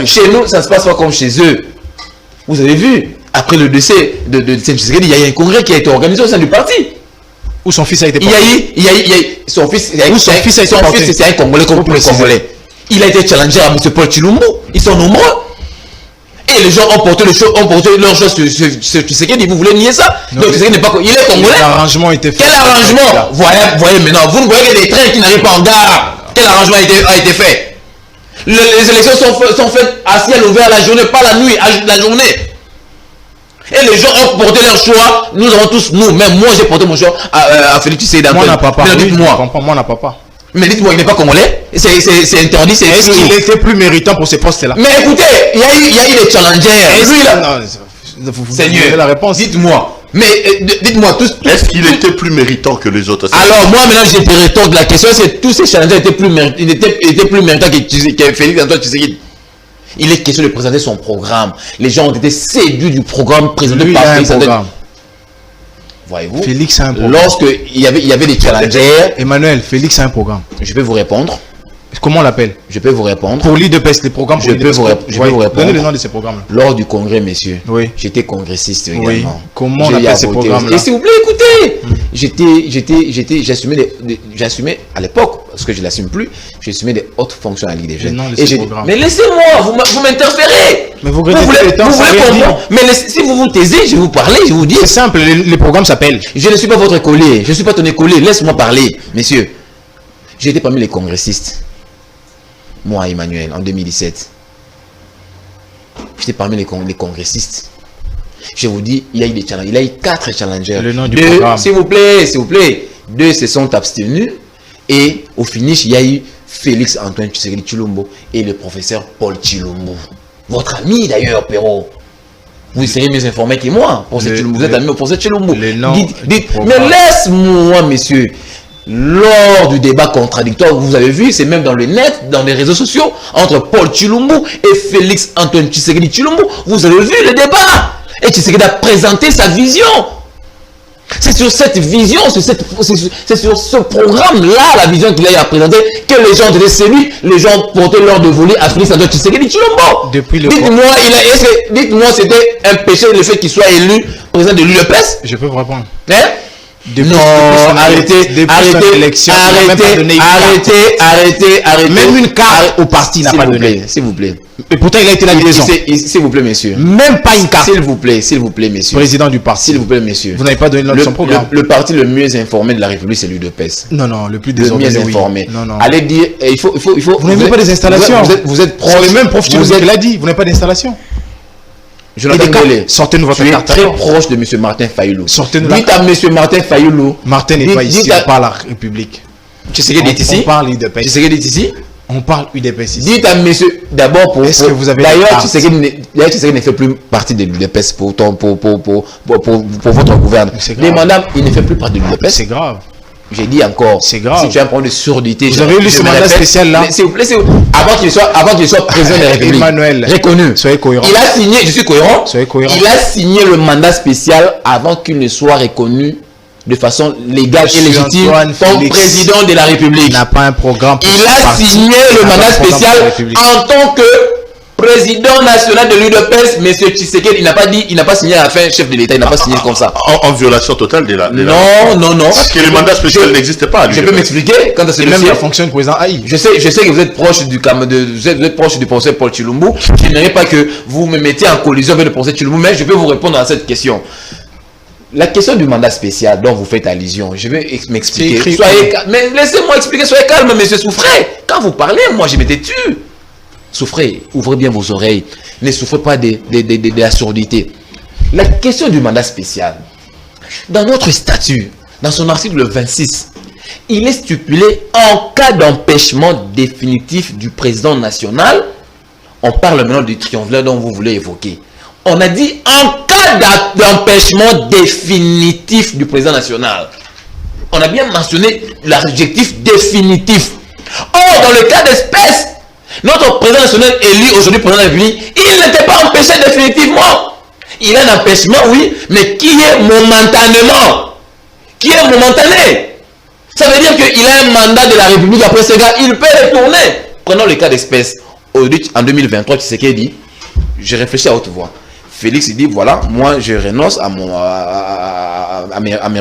chez nous, ça ne se passe pas comme chez eux. Vous avez vu, après le décès de Tshisekedi, il y a eu un congrès qui a été organisé au sein du parti. Où son fils a été porté. Son fils, c'est un Congolais comme tous les Congolais. Il a été challengé à M. Paul Tshilombo. Ils sont nombreux. Et les gens ont porté leur chose sur Tshisekedi. Vous voulez nier ça? Donc Tshisekedi n'est pas... Il est Congolais. L'arrangement a été fait. Quel arrangement? Voyez maintenant. Vous ne voyez que des trains qui n'arrivent pas en gare. Quel arrangement a été fait? Les élections sont faites à ciel ouvert la journée, pas la nuit, la journée. Et les gens ont porté leur choix. Nous avons tous, même moi j'ai porté mon choix à Félix Tshisekedi. Moi n'a pas. Dites-moi. Moi n'a pas. Mais dites-moi, il n'est pas congolais. C'est interdit. Est-ce qu'il était plus méritant pour ces postes-là? Mais écoutez, il y a eu des challengers. Lui là. Seigneur, la réponse. Dites-moi. Mais dites-moi tous. Est-ce qu'il était plus méritant que les autres? Alors moi maintenant j'ai des rétorques de la question. C'est tous ces challengers étaient plus méritants que Félix Antoine Tshisekedi. Il est question de présenter son programme. Les gens ont été séduits du programme présenté par Félix Antoine. Voyez-vous, Félix a un programme. Lorsqu'il y avait des challengers... Emmanuel, Félix a un programme. Je peux vous répondre. Comment on l'appelle? Je peux vous répondre. Pour l'IDPS, les programmes pour l'IDPS. Je peux vous répondre. Donnez le nom de ces programmes. Lors du congrès, messieurs, oui. J'étais congressiste également. Oui. Comment on appelle ces programmes-là? Et s'il vous plaît, écoutez, j'assumais à l'époque, parce que je ne l'assume plus, j'assumais des hautes fonctions à la Ligue des Jeunes. Mais laissez-moi, vous m'interférez. Mais vous voulez comprendre. Mais si vous vous taisez, je vais vous parler, je vous dis. C'est simple, les programmes s'appellent. Je ne suis pas votre collègue, je ne suis pas ton écolier, laisse-moi parler, messieurs. J'étais parmi les congressistes. Moi, Emmanuel, en 2017. J'étais parmi les congressistes. Je vous dis, il y a eu des challenges. Il y a eu 4 challengers. Le nom du programme. S'il vous plaît. 2 se sont abstenus. Et au finish, il y a eu Félix Antoine Tshisekedi Tshilombo et le professeur Paul Tshilombo. Votre ami d'ailleurs, Perrault. Vous serez mieux informé que moi. Vous êtes ami au professeur Tshilombo. Mais laisse-moi, messieurs. Lors du débat contradictoire, vous avez vu, c'est même dans le net, dans les réseaux sociaux, entre Paul Tshilombo et Félix Antoine Tshisekedi Tshilombo, vous avez vu le débat. Et Tshisekedi a présenté sa vision. C'est sur cette vision, c'est sur ce programme-là, la vision qu'il a présenté, que les gens étaient séduits, les gens portaient l'ordre de voler à Félix Antoine Tshisekedi Tshilombo. Dites-moi, c'était un péché le fait qu'il soit élu président de l'UDPS? Je peux vous répondre. Non, arrêtez. Même une carte au parti n'a pas donné. S'il vous plaît. Et pourtant, il a été la liaison. S'il vous plaît, messieurs. Même pas une carte. S'il vous plaît, messieurs. Président du parti. S'il vous plaît, messieurs. Vous n'avez pas donné son programme. Le parti le mieux informé de la République, c'est l'UDPS. Non, le plus désorganisé. Le mieux informé. Non. Allez dire, il faut. Vous n'avez pas des installations. Vous êtes proche. C'est le même prof qui l'a dit. Vous n'avez pas d'installation. Sortez-nous votre carte. Très proche de M. Martin Fayoulou. Dites à M. Martin Fayoulou. Martin n'est pas ici, on parle la République. Tshisekedi est ici. On parle UDPS. Tshisekedi est ici. On parle UDPS ici. Dites à monsieur, d'abord pour... Est-ce que vous avez... D'ailleurs, Tshisekedi ne fait plus partie de l'UDPS pour votre gouvernement. Mais madame, il ne fait plus partie de l'UDPS. C'est grave. J'ai dit encore, c'est grave. Si tu as un problème de surdité, vous avez lu ce mandat spécial là. S'il vous plaît, avant qu'il soit président de la République. Emmanuel, reconnu. Soyez cohérent. Il a signé, je suis cohérent. Soyez cohérent. Il a signé le mandat spécial avant qu'il ne soit reconnu de façon légale et légitime comme président de la République. Il n'a pas un programme. Il a signé le mandat spécial en tant que président national de l'UDPS, M. Tshisekedi, il n'a pas signé à la fin chef de l'État, il n'a pas signé comme ça. En violation totale de la... Non. Parce que le mandat spécial n'existe pas. Je peux m'expliquer quand c'est même la fonction du président Haï. Je sais que vous êtes proche du professeur Paul Tshilumbu. Je n'aimerais pas que vous me mettiez en collision avec le professeur Tshilumbu, mais je vais vous répondre à cette question. La question du mandat spécial dont vous faites allusion, je vais m'expliquer. Mais laissez-moi expliquer, soyez calme, monsieur Souffré. Quand vous parlez, moi je m'étais tué. Souffrez, ouvrez bien vos oreilles. Ne souffrez pas de la surdité. La question du mandat spécial. Dans notre statut, dans son article 26, il est stipulé en cas d'empêchement définitif du président national. On parle maintenant du triumvirat dont vous voulez évoquer. On a dit en cas d'empêchement définitif du président national. On a bien mentionné l'adjectif définitif. Or, dans le cas d'espèce, notre président national élu aujourd'hui président de la République, il n'était pas empêché définitivement. Il a un empêchement, oui, mais qui est momentanément. Qui est momentané. Ça veut dire qu'il a un mandat de la République après ce gars, il peut retourner. Prenons le cas d'espèce. En 2023, tu sais qu'il dit, j'ai réfléchi à haute voix. Félix il dit, voilà, moi je renonce à me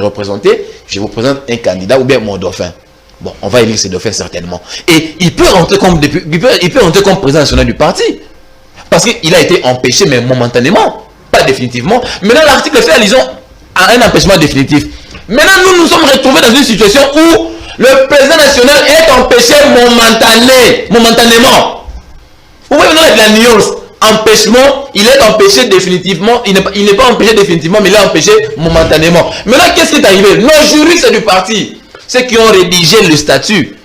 représenter, je vous présente un candidat ou bien mon dauphin. Bon, on va élire ce dauphin certainement. Et il peut rentrer comme président national du parti. Parce qu'il a été empêché, mais momentanément, pas définitivement. Maintenant, l'article fait allusion à un empêchement définitif. Maintenant, nous nous sommes retrouvés dans une situation où le président national est empêché momentanément. Vous voyez maintenant la nuance. Empêchement, il est empêché définitivement, il n'est pas empêché définitivement, mais il est empêché momentanément. Maintenant, qu'est-ce qui est arrivé? Nos juristes du parti, ceux qui ont rédigé le statut,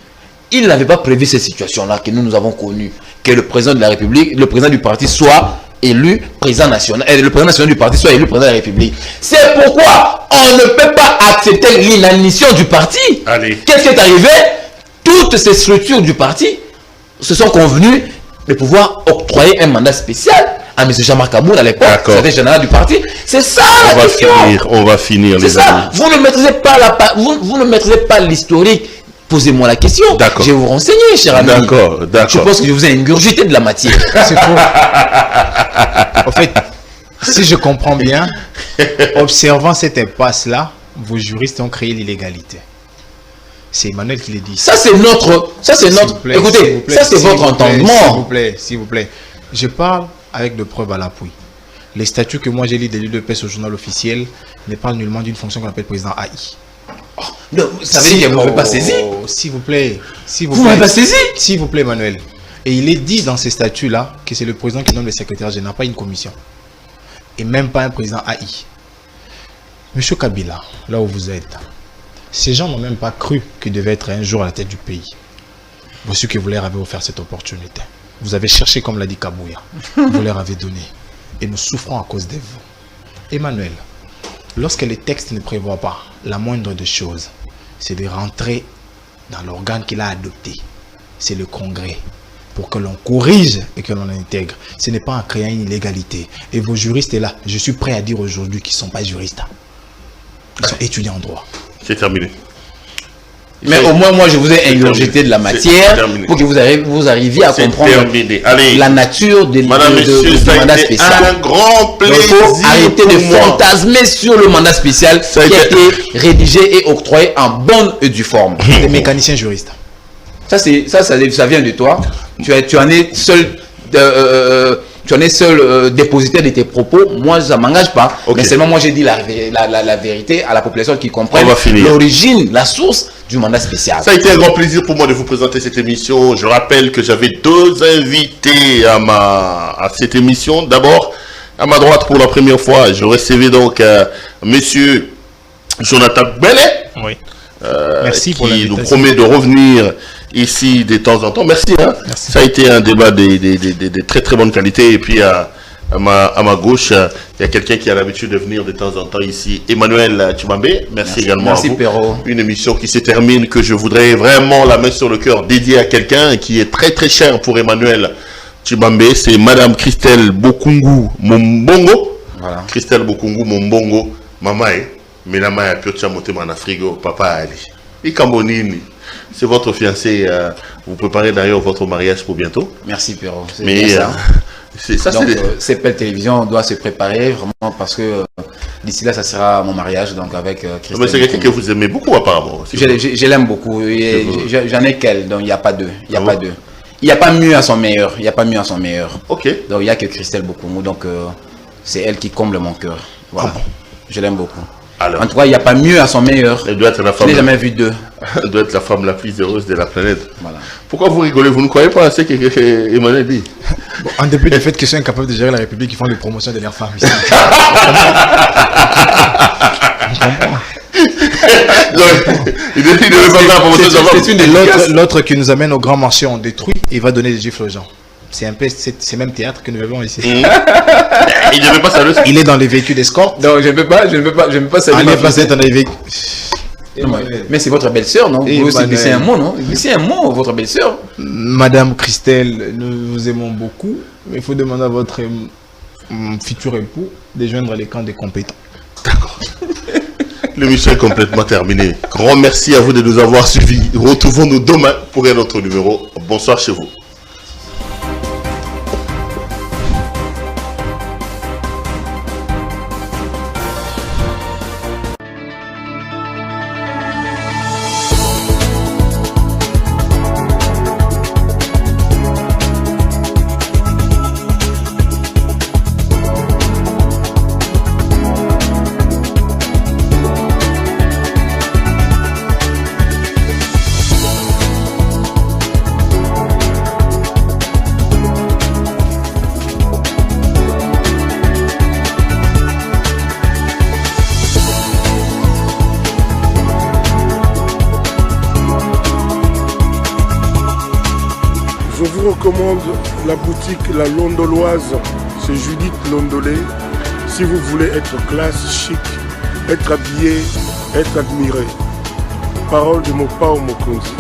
ils n'avaient pas prévu cette situation-là que nous avons connue, que le président de la République, le président du parti soit élu président national, et le président national du parti soit élu président de la République. C'est pourquoi on ne peut pas accepter l'inadmission du parti. Qu'est-ce qui est arrivé? Toutes ces structures du parti se sont convenues de pouvoir octroyer un mandat spécial à M. Jean-Marc Aboun à l'époque, secrétaire général du parti. C'est ça la question. On va finir les amis. Vous ne maîtrisez pas vous ne maîtrisez pas l'historique. Posez-moi la question. Je vais vous renseigner, cher ami. D'accord. Je pense que je vous ai ingurgité de la matière. C'est faux. En fait, si je comprends bien, observant cette impasse-là, vos juristes ont créé l'illégalité. C'est Emmanuel qui le dit. Ça c'est notre. Écoutez, ça c'est votre entendement. S'il vous plaît. Je parle avec de preuves à l'appui. Les statuts que moi j'ai lus de l'UDPS au journal officiel ne parlent nullement d'une fonction qu'on appelle président AI. Oh, non, ça veut dire que vous n'avez pas saisi. S'il vous plaît. Vous n'avez pas saisi. S'il vous plaît, Emmanuel. Et il est dit dans ces statuts-là que c'est le président qui nomme le secrétaire général, pas une commission. Et même pas un président AI. Monsieur Kabila, là où vous êtes, ces gens n'ont même pas cru qu'il devait être un jour à la tête du pays. Voici que vous leur avez offert cette opportunité. Vous avez cherché, comme l'a dit Kabouya. Vous leur avez donné. Et nous souffrons à cause de vous. Emmanuel, lorsque les textes ne prévoient pas la moindre des choses, c'est de rentrer dans l'organe qu'il a adopté. C'est le Congrès. Pour que l'on corrige et que l'on intègre. Ce n'est pas en créant une illégalité. Et vos juristes là, je suis prêt à dire aujourd'hui qu'ils ne sont pas juristes. Ils sont étudiants en droit. C'est terminé. Mais au moins, moi, je vous ai ingurgité de la matière pour que vous arriviez à comprendre la nature du mandat spécial. Un grand plaisir. Il faut arrêter de fantasmer sur le mandat spécial qui a été rédigé et octroyé en bonne et due forme. Des mécaniciens juristes. Ça vient de toi. Tu en es seul. Tu en es seul dépositaire de tes propos. Moi, ça ne m'engage pas. Mais seulement moi, j'ai dit la vérité à la population qui comprenne l'origine, la source du mandat spécial. Ça a été un grand plaisir pour moi de vous présenter cette émission. Je rappelle que j'avais deux invités à cette émission. D'abord, à ma droite, pour la première fois, je recevais donc monsieur Jonathan Bellet. Oui. Merci pour l'invitation. Qui nous promet de revenir ici de temps en temps. Merci. Merci. Ça a été un débat de très très bonne qualité. Et puis à ma gauche, il y a quelqu'un qui a l'habitude de venir de temps en temps ici, Emmanuel Tshibambe. Merci également Merci à vous. Perrault. Une émission qui se termine, que je voudrais vraiment la main sur le cœur dédiée à quelqu'un qui est très très cher pour Emmanuel Tshibambe. C'est Madame Christelle Bokungu Mombongo. Voilà. Christelle Bokungu Mombongo. Maman, Menama ya Piocha Motema na frigo, papa Ali. Et Cambonini, c'est votre fiancé, vous préparez d'ailleurs votre mariage pour bientôt. Merci Pierrot. Mais ça, donc, CPL Télévision doit se préparer vraiment parce que d'ici là, ça sera mon mariage donc avec Christelle. Mais c'est quelqu'un que vous aimez beaucoup apparemment. Je l'aime beaucoup. J'en ai qu'elle, donc il n'y a pas deux. Il n'y a pas deux. Il n'y a pas mieux à son meilleur. Il n'y a pas mieux à son meilleur. Ok. Donc il n'y a que Christelle beaucoup. Donc c'est elle qui comble mon cœur. Voilà. Ah bon. Je l'aime beaucoup. Alors, en tout cas, il n'y a pas mieux à son meilleur. Elle doit être la femme. Je n'ai jamais vu deux. Elle doit être la femme la plus heureuse de la planète. Voilà. Pourquoi vous rigolez? Vous ne croyez pas à ce que Emmanuel dit? Bon, en dépit du fait qu'ils sont incapables de gérer la République, ils font des promotions de leurs femmes ici. C'est une de l'autre qui nous amène au grand marché, on détruit et il va donner des gifles aux gens. C'est un peu c'est même théâtre que nous vivons ici. Il ne veut pas saluer. Il est dans les véhicules d'escorte. Non, je ne peux pas saluer. Allez, passer dans les véhicules. Mais c'est votre belle-sœur, non? Vous aussi glissez un mot, non? Glissez un mot, votre belle-sœur. Madame Christelle, nous vous aimons beaucoup, mais il faut demander à votre futur époux de joindre les camps des compétents. D'accord. L'émission est complètement terminée. Grand merci à vous de nous avoir suivis. Retrouvons-nous demain pour un autre numéro. Bonsoir chez vous. Je vous recommande la boutique La Londoloise, c'est Judith Londolé. Si vous voulez être classe, chic, être habillé, être admiré. Parole de Mopao Mokonzi.